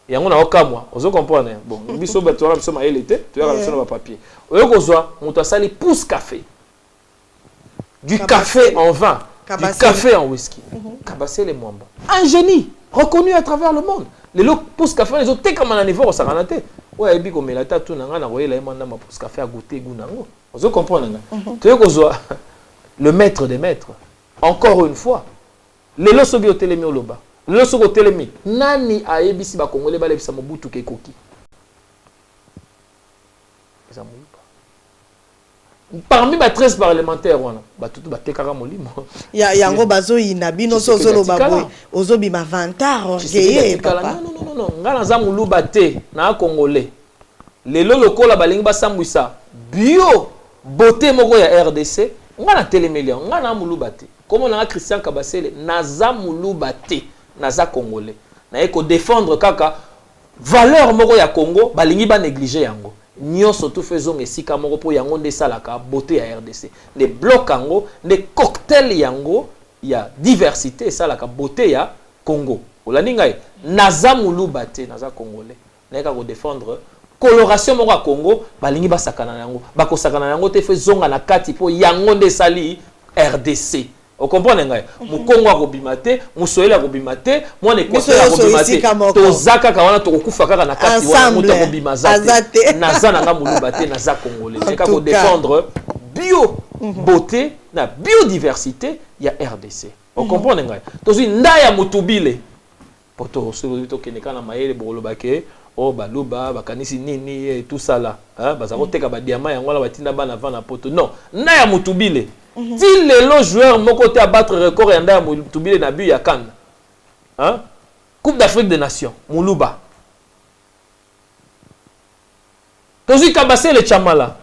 S2: yango na okamwa ozo comprendre bon biso ba to na biso mayele te to na biso na ba papier oyo kozwa moto asali pousse café du café en vin. Du café en whisky. Kabassé les Mwamba. Un génie, reconnu à travers le monde. Les lots pousse café, les autres, comme un niveau, ça va nater. Ouais, et puis comme il a tout n'a rien à voir, il a demandé ma pousse café à goûter gounango. Vous comprenez? Tu veux qu'on soit le maître des maîtres. Encore une fois, les lots sont bio télémi au loba. Les lots sont au télémi. Nani a ebisi ba congolais ba lebisa mobutu ke koki. Parmi les 13 parlementaires, il
S1: y a un bazo inabino sozolo baboy ozobi ma vantar orgueilleux papa.
S2: Non. Ngana za muluba te na congolais. Lelo lokola balingi basambwisa bio beauté moko ya RDC ngana telemelia ngana muluba te. Comme on a Christian Kabasele naza muluba te naza congolais. Na eko défendre kaka valeur moko ya Congo balingi ba négliger yango. Nous surtout faisons esika moko po yango nde salaka beauté à RDC. Les blocs yango, les cocktails yango, il y a diversité salaka beauté ya Congo. Olaninga naza muluba te naza congolais. Neka ko défendre coloration moko ya Congo, balingi basakana yango. Bako sakana yango te faisons na kati po yango nde sali RDC. Vous comprenez? Mukongo a kobimate, musoela kobimate, moi ne kwatela kobimate. Tozaka kawana tokufa kaka na kati wana muta kobimazate. Naza nanga mulubate naza congolais. C'est qu'à défendre bio beauté na biodiversité ya RDC. Vous comprenez? Tozi ndaya mutubile. Poto so keneka na mayele bolobake o baluba bakanisi nini et tout ça là, hein, bazako teka ba diamant yango la batinda bana vana poto. Non, ndaya mutubile. Si les joueurs mon côté à battre record et à Moutubile Nabu Yakan, hein? Coupe d'Afrique des Nations, Moulouba. Tozi Kabassé le Chamala.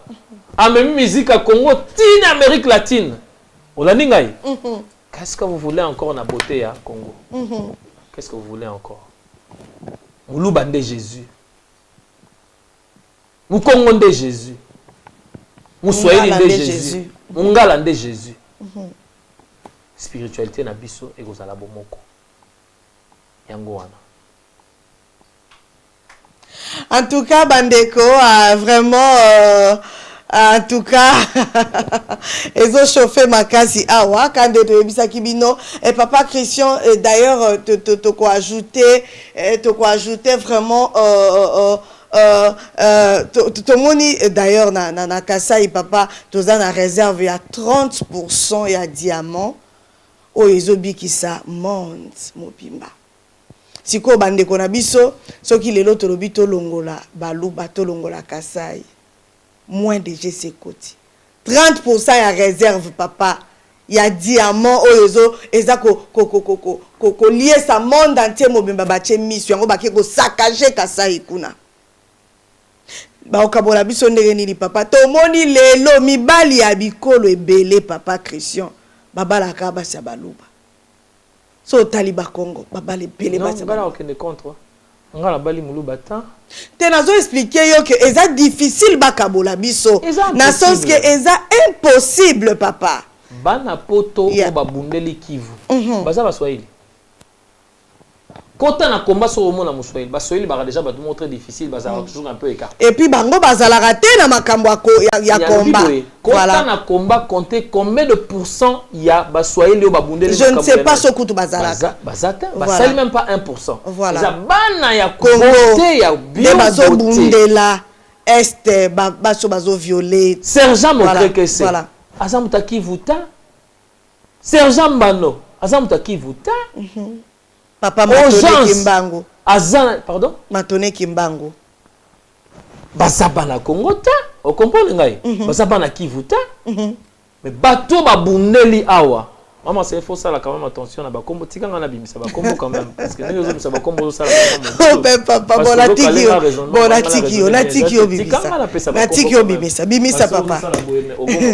S2: A même musique à Congo, Tine Amérique latine. Olaningaï. Qu'est-ce que vous voulez encore na beauté à Congo? Qu'est-ce que vous voulez encore? Moulouba de Jésus. Moukongo de Jésus. Moussoïli de Jésus. Mungala de Jésus. Spiritualité na biso et gozala bomoko. Yango wana.
S1: En tout cas, Bandeko, vraiment, en tout cas, ils ont chauffé ma case awa quand de bisa kibino et papa Christian d'ailleurs te quoi ajouter vraiment tout le monde d'ailleurs na Kasai papa tous en réserve il y a 30% il y a diamant au ezobi qui ça monte mopimba siko bande kona biso soki lelo to lobito longola balu bato longola Kasai moins de GC côté 30% ya réserve papa il y a diamant au ezo ezako ko lier sa monde entier mobimba bache mission ngo bake ko saccager Kasai kuna ba okabola biso ndenge nini papa to moni lelo mibali ya bikolo ebele papa Christian babala ka basa baluba so taliba Congo babale pele
S2: non
S1: basa
S2: ngala okende contre ngala bali mulu bata
S1: te nazo expliquer yo que eza difficile bakabola biso na sens que eza impossible papa
S2: bana poto babundeli Kivu baza baswahili Kota na combat sur le monde à Moussoïl, Bassoïl va déjà battre très difficile, Bazar toujours un peu écart.
S1: Et puis bango bazala raté na makambo ya combat.
S2: Kota na combat compter combien de pourcents il y a Bassoïl ou Babundeli.
S1: Je ne sais pas ce que tu bazala.
S2: Bazata, Bassoïl même pas 1%.
S1: Voilà.
S2: Zabana ya
S1: Congo,
S2: ya
S1: bien bazo bundela est bazo violer.
S2: Sergent Mokreke c'est. Voilà. Azamutaki vuta. Sergent Mbano, Azamutaki vuta.
S1: Papa Matone Kimbangu.
S2: Azan, pardon?
S1: Matone Kimbangu.
S2: Bazaba na Congo ta. Vous comprenez ngai? Bazaba na Kivu ta. Mais bateau babundeli awa. Maman c'est faut ça là quand même attention na bakombo tika ngana bimisa bakombo quand même parce que nous sommes bakombo ça là.
S1: Oh ben papa bon atiki yo bimisa. Na tiki yo bimisa papa.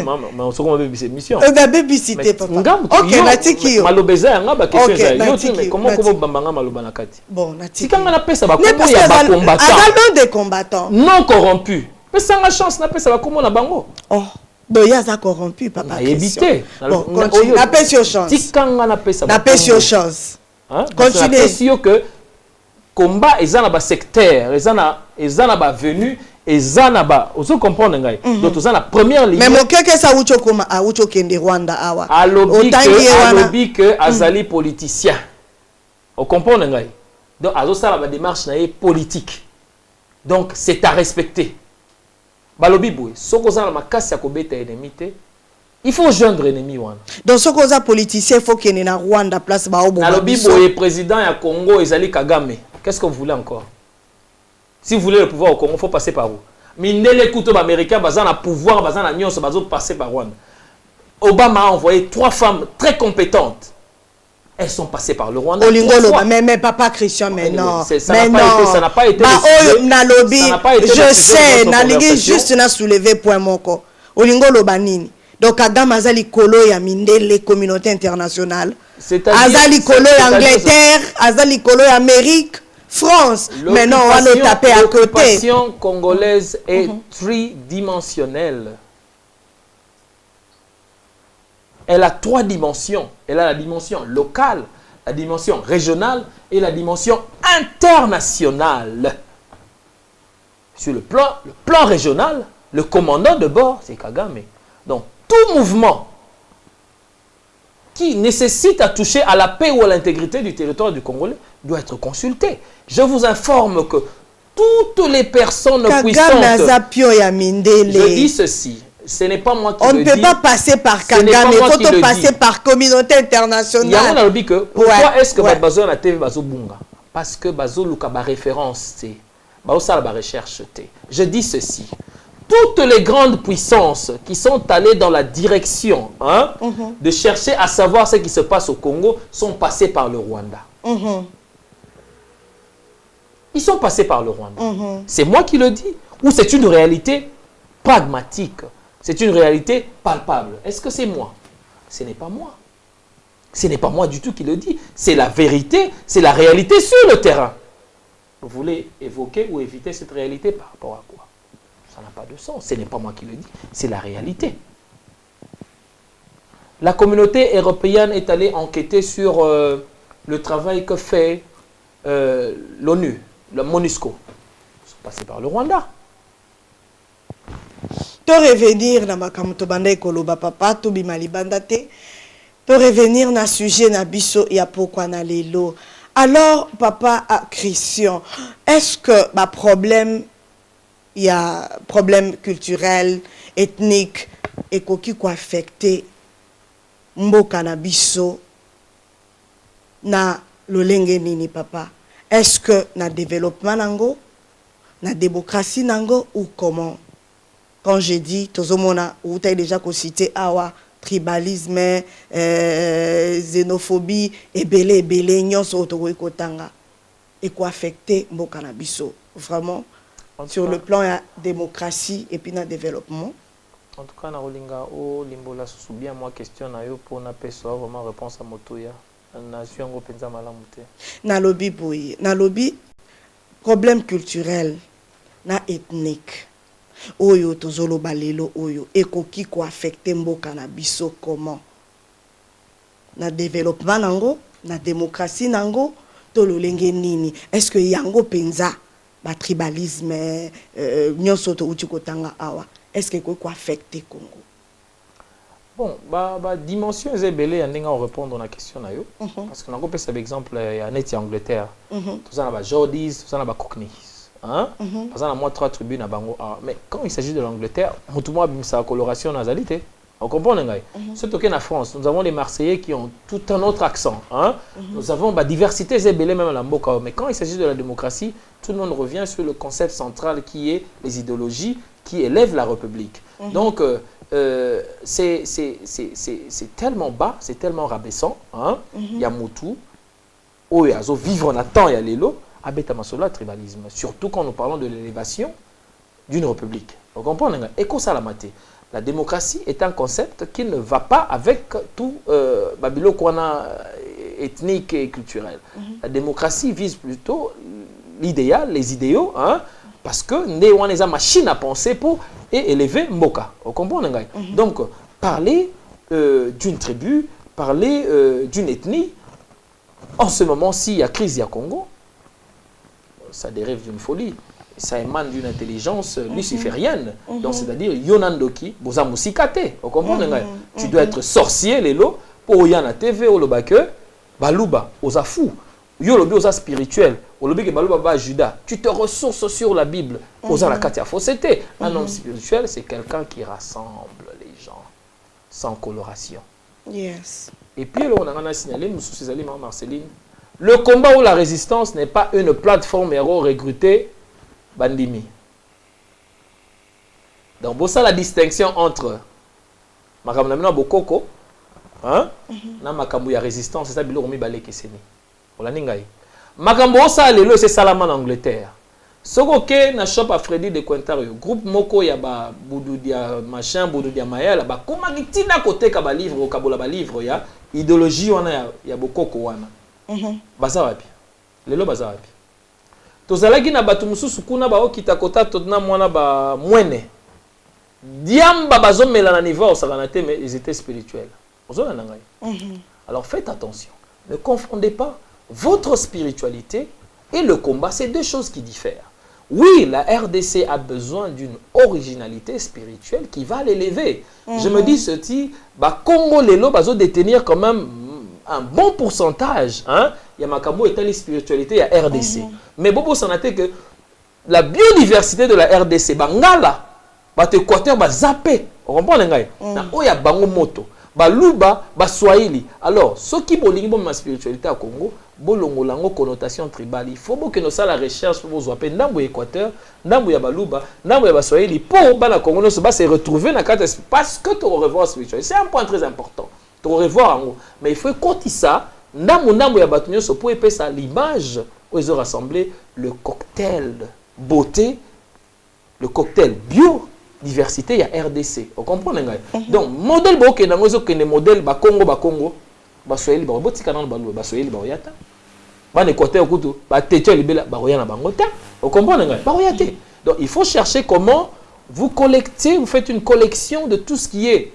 S2: Maman on se comment bimisa mission.
S1: Na bibisité papa. OK na tiki yo.
S2: Malobeza yanga ba question ça. Yo comment bambanga maloba na kati.
S1: Bon na tiki.
S2: Tika ngana pesa bakombo ya ba combattant.
S1: Agalment des combattants.
S2: Non corrompus. Pesa nga chance na pesa bakombo na bango.
S1: Oh. Donc, il y a ça corrompu, papa.
S2: Éviter.
S1: Bon, continue. La paix sur chance. La paix sur chance.
S2: Continue. La paix que combat, ils ont un secteur, ils ont un venu, ils ont un... Vous comprenez, donc ils ont la première ligne.
S1: Mais mon cœur, que ça a oucho kende Rwanda awa.
S2: Alobi que Azali politicien. Vous comprenez, donc Azo ça la démarche politique. Donc c'est à respecter. Balobi boy, sokoza na makasi ya kobeta ennemi te. Il faut joindre ennemi wana. Donc
S1: sokoza politicien faut qu'il y ait na Rwanda place ba obo.
S2: Balobi boy président ya Congo ezali Kagame. Qu'est-ce que vous voulez encore? Si vous voulez le pouvoir au Congo, faut passer par où? Mindele kuto ba américain baza na pouvoir, baza na nyonso bazo passer par Rwanda. Obama a envoyé 3 femmes très compétentes. Elles sont passées par le Rwanda.
S1: Olingolo, mais papa Christian, mais non.
S2: Ça n'a pas été.
S1: Je sais, Nalingi juste n'a soulevé point moko. Olingolo banini. Donc Adam Azali Kolo ya Mindele communauté internationale. Azali Kolo Angleterre, Azali Kolo Amérique, France. Mais non, on va nous taper à côté.
S2: L'occupation congolaise est tridimensionnelle. Elle a 3 dimensions. Elle a la dimension locale, la dimension régionale et la dimension internationale. Sur le plan régional, le commandant de bord, c'est Kagame. Donc, tout mouvement qui nécessite à toucher à la paix ou à l'intégrité du territoire du Congolais doit être consulté. Je vous informe que toutes les personnes puissantes... Je dis ceci. Ce n'est pas moi qui
S1: le dis. On ne peut pas passer par Kagame, il faut passer par communauté internationale.
S2: Il y a un dit que pourquoi est-ce que Bazo na TV Bazo Bunga? Parce que Bazo Luka ba référence té. Bazo sala ba recherche té. Je dis ceci. Toutes les grandes puissances qui sont allées dans la direction de chercher à savoir ce qui se passe au Congo sont passées par le Rwanda. Ils sont passés par le Rwanda. C'est moi qui le dis ou c'est une réalité pragmatique? C'est une réalité palpable. Est-ce que c'est moi? Ce n'est pas moi. Ce n'est pas moi du tout qui le dis. C'est la vérité, c'est la réalité sur le terrain. Vous voulez évoquer ou éviter cette réalité par rapport à quoi? Ça n'a pas de sens. Ce n'est pas moi qui le dis, c'est la réalité. La communauté européenne est allée enquêter sur le travail que fait l'ONU, le MONUSCO. Ils sont passés par le Rwanda.
S1: Pour revenir na makamuto banda ekoloba papa to bimali banda te. Pour revenir na sujet na biso ya pourquoi na lelo. Alors papa Christian, est-ce que ma problème il y a problème culturel, ethnique et qui quoi affecté mboka na biso na lolenge nini papa? Est-ce que na développement nango, na démocratie nango ou comment? Quand j'ai dit, Tozomona, ou tu as déjà cité awa, tribalisme, xénophobie, et belé, nyon so kotanga. Et quoi affecter mon cannabiso? Vraiment, sur le plan de la démocratie et puis le développement.
S2: En tout cas, na Rolinga, o limbola sous bien moi question na yo pour na peso vraiment réponse à motoya. nation ngo penza malamu te.
S1: Na lobby boy, na lobby problème culturel na ethnique. Oyo tozolo balelo oyo ekoki ko affecter mboka na biso comment? Na développement nango, na démocratie nango, to lolenge nini? Est-ce que yango penza ba tribalisme nyonso to uti kotanga awa? Est-ce que ko affecter Congo?
S2: Bon, dimension ezebele ya ndinga répondre na question na yo parce que nako pesa exemple ya net ya Angleterre. Tout ça na ba Jordis, tout ça na ba Cockneys. Hein? Parce que moi 3 tribus na bango. Mais quand il s'agit de l'Angleterre, mutumo bimisa coloration nazalité. On comprend ngai. Surtout qu'en France, nous avons les Marseillais qui ont tout un autre accent, hein? Nous avons ba diversité ezebele même la mboka, mais quand il s'agit de la démocratie, tout le monde revient sur le concept central qui est les idéologies qui élèvent la République. Donc c'est tellement bas, c'est tellement rabaissant, hein? Il y a Moutou, Oyazo, vivre en attend, il y a Lélo, Abeta Masola, tribalisme. Surtout quand nous parlons de l'élévation d'une république. Vous comprenez? Et quoi ça la maté? La démocratie est un concept qui ne va pas avec tout Babylone qu'on a ethnique et culturel. La démocratie vise plutôt l'idéal, les idéaux, hein? Parce que nous avons une machine à penser pour élever Mboka. Vous comprenez? Donc, parler d'une tribu, parler d'une ethnie, en ce moment, s'il y a crise au Congo, ça dérive d'une folie. Ça émane d'une intelligence luciférienne. Donc, c'est-à-dire, Yonandoki, Boza Musikate. Vous comprenez? Tu dois être sorcier, Lélo, pour Yana TV, ou le Bake, Baluba, aux afous. Yolobi aux spirituel, Olobi que Baluba ba Judas. Tu te ressources sur la Bible. Aux la Katia Fossété. Un homme spirituel, c'est quelqu'un qui rassemble les gens sans coloration.
S1: Yes.
S2: Et puis, on a signalé, Marceline, le combat ou la résistance n'est pas une plateforme héros recrutée Bandimi. Donc, c'est ça la distinction entre Makamuna Bokoko, hein, na Makambu ya résistance, c'est ça bilo romi balé keseni. Ola ningai. Makambu ça lelo c'est Salama en Angleterre. Soko ke na shop à Freddy de Quintario, groupe moko ya ba budu dia machin, budu dia mayala ba koma kitina côté ka ba livre o kabola ba livre ya idéologie wana ya Bokoko wana. Baza wapi? Lelo baza wapi? Tozalaki na batu mususu kuna ba okita kota totna mwana ba mwene. Diamba bazomela na niveau osakanate mais ils étaient spirituels. Ozona nangai. Alors faites attention. Ne confondez pas votre spiritualité et le combat, c'est deux choses qui diffèrent. Oui, la RDC a besoin d'une originalité spirituelle qui va l'élever. Je me dis ceci, bah Congo lelo bazo détenir quand même un bon pourcentage, hein. Il y a Makambo et telle spiritualité, il y a RDC. Mais Bobo s'en a que la biodiversité de la RDC, Bangala, bah Équateur, bah zappé. On comprend les gars? Na oya bango moto, bah luba, bah swahili. Alors, ceux qui bolingi bon ma spiritualité à Congo, bolongo lango connotation tribale. Il faut que nous ça la recherche pour vous appeler ndambo Équateur, ndambo ya baluba, ndambo ya baswahili pour bana Congo no se se retrouver na carte parce que tu revoir spirituel. C'est un point très important. Tu revoir en haut. Mais il faut écouter ça. Ndambo ya batunyo so pour épaisser l'image où ils ont rassemblé le cocktail beauté, le cocktail bio diversité, il y a RDC. Vous comprenez? Donc, modèle bo ke nango zo ke modèle ba Congo, ba Swahili ba botika na ba ba Swahili ba yata. Ba ne côté okutu, ba techo libela ba roya na bangota. Vous comprenez? Ba royate. Donc, il faut chercher comment vous collectez, vous faites une collection de tout ce qui est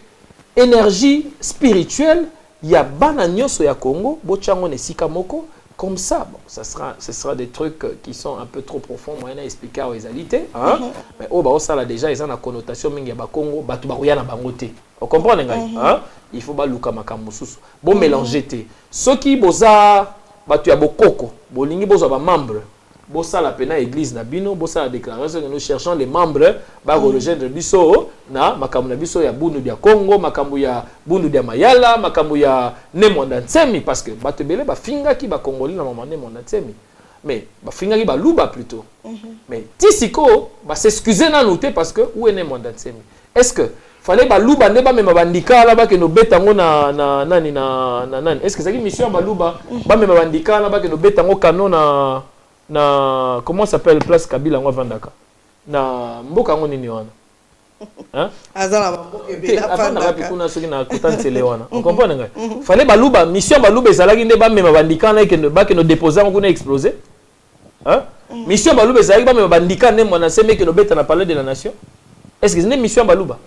S2: énergie spirituelle. Il y a bananyoso ya Congo, bochango ne sikamoko. Comme ça, bon, ce sera des trucs qui sont un peu trop profonds, moi, à expliquer aux réalités. Hein? Mais oh, bah, ça là déjà, ils ont la connotation mingi ba Congo, ba tubaruya na bangote. Vous comprenez? Hein? Il faut ba luka makamususu. Bon mélanger té. Ceux qui boza ba tu ya bokoko, bolingi boza ba membre. Bossa la pena église na bino, bossa la déclaration que nous cherchons les membres ba rejoindre biso na makambu na biso ya bundu dia Congo, makambu ya bundu dia Mayala, makambu ya Nemonda Ntsemi parce que ba tebele ba finga ki ba Congolais na maman Nemonda Ntsemi. Mais ba finga ki ba luba plutôt. Mais tisiko ba s'excuser na noter parce que où est Nemonda Ntsemi? Est-ce que fallait ba luba ne ba mema bandika là ba que no betango na nani na est-ce que ça qui mission ba luba ba mema bandika là ba que no betango kano na comment s'appelle place Kabila ngwa Vandaka na mboka ngo nini wana Hein? On comprend? Fallait baluba mission baluba ezalaki nde ba mema bandika na ke no déposer on exploser. Hein? Mission baluba ezalaki ba mema bandika ne mona seme ke no beta na palais de la nation. Est-ce que c'est une mission baluba?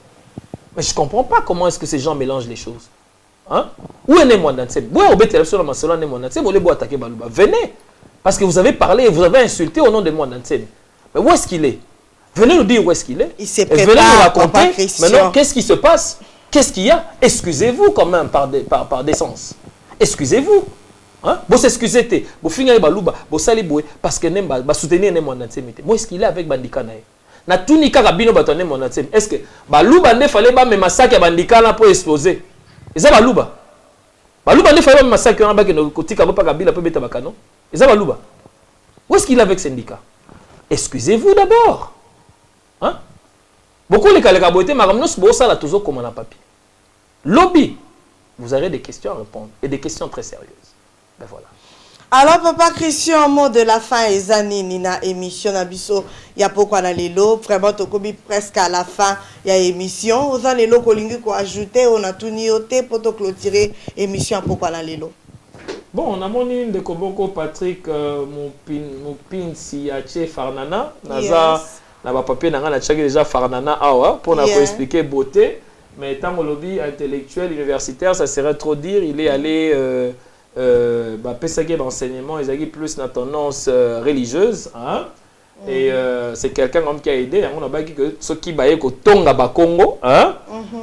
S2: Mais je comprends pas comment est-ce que ces gens mélangent les choses. Hein? Où est Mwana Nseme? Où est Obeta sur la Masola ne Mwana Nseme? Vous voulez attaquer baluba? Venez, parce que vous avez parlé et vous avez insulté au nom de Mwana Nseme. Mais où est-ce qu'il est? Venez nous dire où est-ce qu'il est.
S1: Il s'est
S2: et venez nous raconter maintenant qu'est-ce qui se passe. Qu'est-ce qu'il y a? Excusez-vous quand même par décence. Excusez-vous. Hein? Vous s'excusez, vous finissez baluba, vous salez boué parce que vous soutenez Mwana Nseme. Où est-ce qu'il est avec Bandika Nae? Na tunika kabino batone Mwana Nseme. Est-ce que baluba ne fallait pas me massacrer Bandika là pour exploser? Et ça baluba. Baluba ne fallait pas me massacrer en bas que nos kotika pas kabila peut beta bakano. Et ça baluba. Où est-ce qu'il est avec syndicat? Excusez-vous d'abord. Hein? Beaucoup les calcabotés, mais nous sommes ça là toujours comme on a papier. Lobby, vous avez des questions à répondre et des questions très sérieuses. Ben voilà.
S1: Alors papa Christian, mot de la fin et zani nina émission nabiso ya pourquoi na lelo vraiment tokobi presque à la fin ya émission oza lelo kolingi ko ajouter on a tout nioté pour te clôturer émission pourquoi na lelo.
S2: Bon, on a mon de Koboko Patrick mon pin si ache Farnana naza na ba papier na ngana tchaki déjà Farnana awa pour na expliquer beauté mais étant mon lobby intellectuel universitaire ça serait trop dire il est allé pesage d'enseignement ils ont plus la tendance religieuse hein? Et c'est quelqu'un qui a aidé on a pas que ceux qui baillent au Tonga Bakongo hein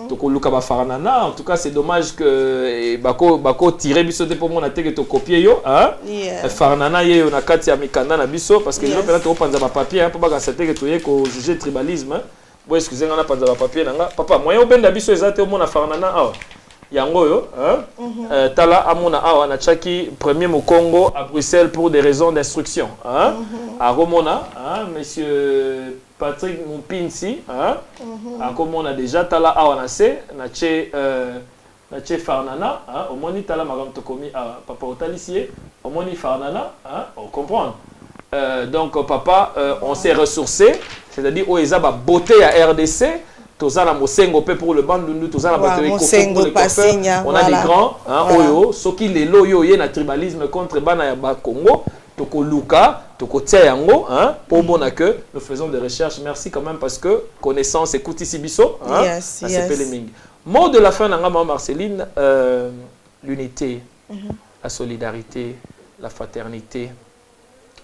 S2: donc Luka Bafaranana en tout cas c'est dommage que bako tirer biso de pour mon attaque to copier yo hein Faranana ye on a kati ya mikanda na biso parce que yo peut-être panza ba papier pour ba c'était que toye ko juger tribalisme bon excusez ngana panza ba papier nanga papa moyen obenda biso ezate au mona Faranana ah yango yo hein tala amona awa na chaki premier mu Congo à Bruxelles pour des raisons d'instruction hein à Romona hein monsieur Patrick Mupinsi hein à comme on a déjà tala awa na se na che Farnana hein au moni tala magam to komi papa otalicie au moni Farnana hein on comprend donc papa on s'est ressourcé c'est-à-dire o eza ba beauté à RDC tozala mosengo pe pour le bandundu tozala bateau
S1: mosengo pasinya
S2: on a des grands hein oyo soki lelo yo ye na tribalisme contre bana ya ba Congo toko luka toko tia yango hein pour bona que nous faisons des recherches merci quand même parce que connaissance écoute ici biso hein
S1: yes,
S2: yes. Mot de la fin nanga Marceline l'unité la solidarité la fraternité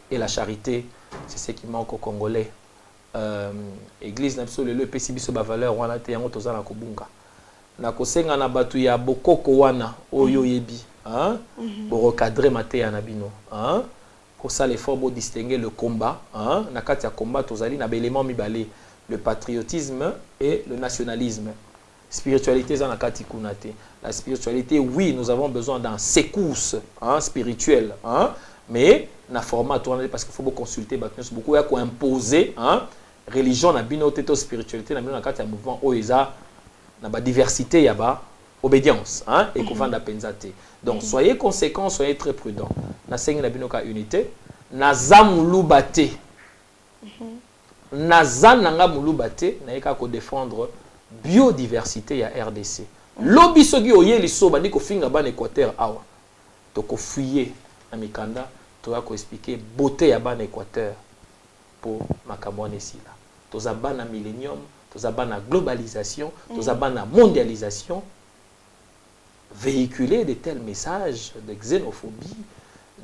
S2: et la charité c'est ce qui manque aux Congolais. Église n'abso le pesi biso ba valeur wana te yango tozala kobunga na kosenga na batu ya bokoko wana oyo yebi hein pour recadrer maté ya nabino hein ko ça l'effort pour distinguer le combat hein na kati ya combat tozali na élément mibale le patriotisme et le nationalisme spiritualité za na kati kunate la spiritualité oui nous avons besoin d'un secousse hein spirituel hein mais na format tourné parce qu'il faut beaucoup consulter beaucoup ya ko imposer hein religion na bino teto spiritualité na bino na kati ya mouvement oeza na ba diversité ya ba obédience hein et kovanda penzate donc soyez conséquents soyez très prudents na sengi na bino ka unité na zamulubate na zananga mulubate na eka ko défendre biodiversité ya RDC lobi soki oye liso bandi ko finga ban Équateur awa to ko fuyer na mikanda to ko expliquer beauté ya ban Équateur pour makambo nesila toza bana millénium toza bana globalisation toza bana mondialisation véhiculer de tels messages de xénophobie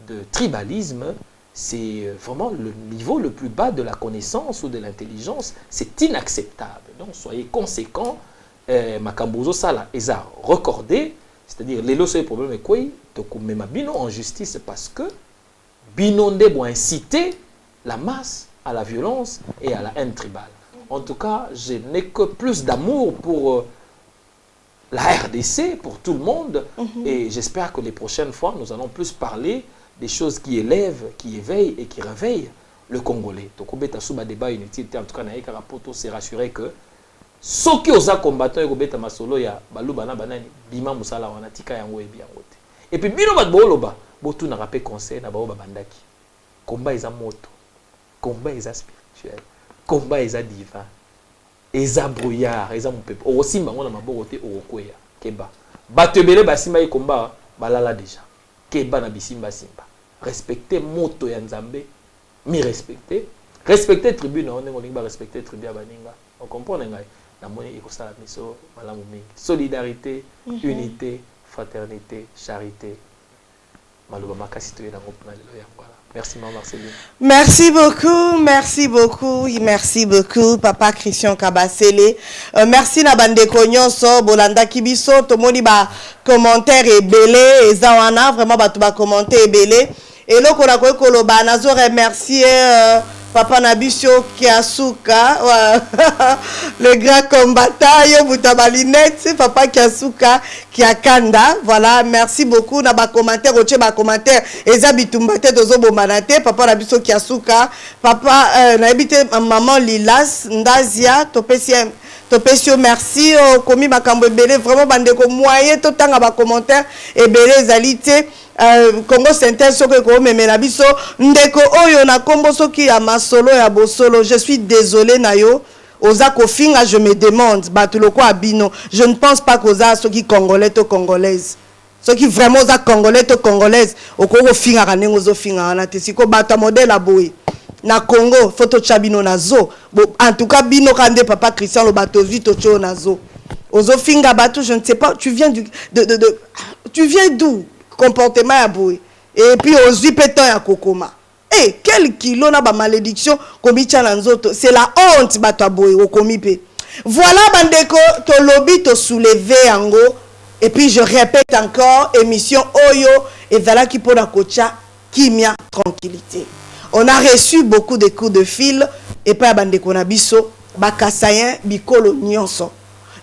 S2: de tribalisme c'est vraiment le niveau le plus bas de la connaissance ou de l'intelligence c'est inacceptable donc soyez conséquents makambo sala eza recordé c'est-à-dire les lots c'est problème quoi to komema bino en justice parce que bino nde bo inciter la masse à la violence et à la haine tribale. En tout cas, je n'ai que plus d'amour pour la RDC, pour tout le monde. Et j'espère que les prochaines fois, nous allons plus parler des choses qui élèvent, qui éveillent et qui réveillent le Congolais. Donc, on a un débat inutile. En tout cas, on s'est rassuré que ceux qui ont combattu, ils ont masolo ya balubana banani bima musala wana tika yango e bien wote. Et puis bino bat boloba, botu na rappel conseil na bao babandaki. Combat ils moto. Combat est spirituel, combat est divin. eza brouillard eza mopepe okosimba ngo na maboko te okokwea keba bato ebele basimba ye komba balala déjà keba na bisimba simba respecter moto ya nzambe mi respecter tribu na ndenge olingi ba respecter tribu ya baninga on comprend ngai na moni ekosala miso malamu mingi solidarité unité fraternité charité maloba makasi to yango mpona lelo yango voilà. Merci Maman Marceline. Merci beaucoup
S1: Papa Christian Kabasele. Merci na bande konyonso bolanda kibiso tomoni ba commentaire ebele ezawana vraiment ba to ba commenter ebele et loko na ko koloba nazo remercier Papa Nabisio Kiasuka, le grand combattant, Yobutabalinette, Papa Kiasuka, Kiakanda. Voilà, merci beaucoup. Na ba commentaire, oche ba commentaire. Ezabitumbate dozo bomanate, Papa Nabisio Kiasuka, Papa nabite maman Lilas, Ndazia, Topesio, merci. Komi makambo ebele, vraiment bandeko moyen to tanga ba commentaire ebele zalité. Congo synthèse soki ko memela biso ndeko oyo na kombo soki ya masolo ya bosolo je suis désolé na yo oza kofinga je me demande batuloko abino je ne pense pas qu'oza soki congolais to congolaise soki vraiment oza congolais to congolaise okoko finga kanengo zo finga wana te siko bata modèle aboye na Congo photo chabino nazo en tout cas bino kande Papa Christian lo bato vito cho nazo ozo finga bato je ne sais pas tu viens tu viens d'où comportement ya boy et puis aux pétons ya kokoma eh quel kilo na ba malédiction komicha na nzoto c'est la honte bato boy okomi pe voilà bandeko to lobby to soulever yango et puis je répète encore émission oyo et voilà qui pour la kocha kimia tranquillité on a reçu beaucoup de coups de fil et puis bandeko na biso bakasayen bikolo nyonso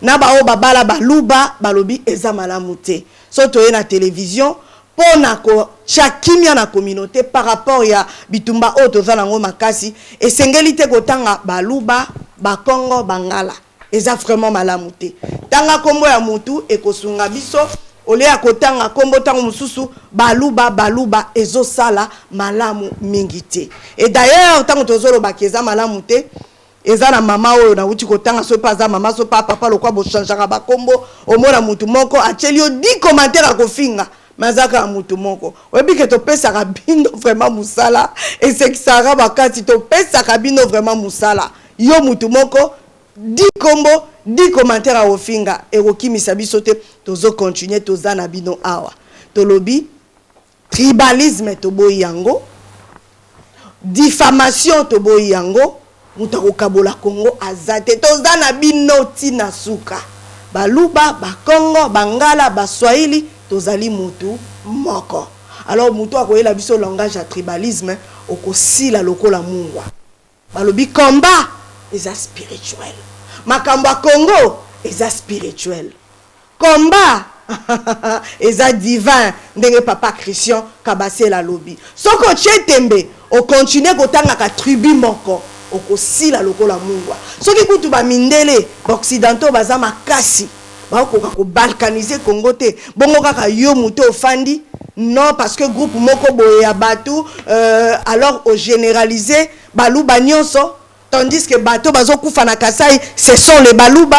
S1: na ba o babala baluba balobi eza malamu te soto na télévision pour ko chakimia na communauté par rapport ya bitumba oto za nango makasi et sengelité kotanga baluba bakongo bangala eza vraiment malamu te tanga kombo ya mutu ekosunga biso ole ya kotanga kombo tango mususu baluba ezo sala malamu mingi te et d'ailleurs tango tozolo bakeza malamu te eza na mama oyo na uti kotanga so pa za mama so pa papa lokwa bo changeaka ba kombo omona mutu moko achelio 10 commentaires akofinga mazaka mutu moko webi ke to pesa ka bino vraiment musala et c'est que ça ra bakati to pesa ka bino vraiment musala yo mutu moko 10 kombo 10 commentaires a ofinga et okimisa biso te tozo continuer toza na bino awa to lobi tribalisme to boyi yango diffamation to boyi yango mutako kabola Congo azate toza na bino tina suka baluba bakongo bangala baswahili tozali mutu moko alors mutu akoyela biso langage ya tribalisme okosila lokola mungwa balobi combat eza spirituel makambo ya Congo eza spirituel combat eza divin ndenge Papa Christian Kabasela lobi soko chetembe o continue kotanga ka tribu moko okosila lokola mungwa soki kutu ba mindele occidentaux baza makasi bakoka ko balkaniser Congo te bongo kaka yo muto ofandi non parce que groupe moko boye ya batu alors au généraliser baluba nyonso tandis que bato bazo kufa na Kasai ce sont les baluba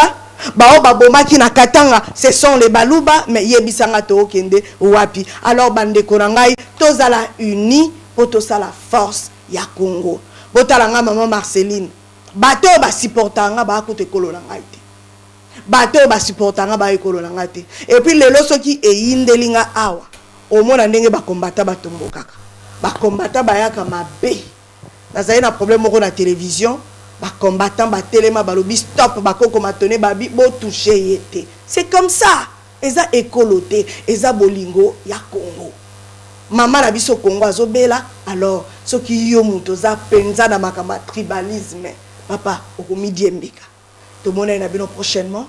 S1: bao babomaki na Katanga ce sont les baluba mais yebisanga to okende wapi alors bande konangai tozala uni pour tosala force ya Congo botalanga maman Marceline bato ba supportanga ba kote kolona ngai te bato ba supportanga ba kolona ngai te et puis lelo soki eyindelinga awa omona ndenge ba combattant batombo kaka ba combattant ba yaka mabe nazali na problème moko na télévision ba combattant ba telema ba lobi stop ba koko matone ba bi bo toucher yete c'est comme ça eza ekoloté eza bolingo ya Congo mama na biso Congo azobela alors soki yo muto za penza na makamba tribalisme papa okomidi embika to mona na bino prochainement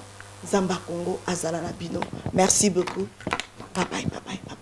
S1: Zamba Congo azala na bino merci beaucoup bye bye.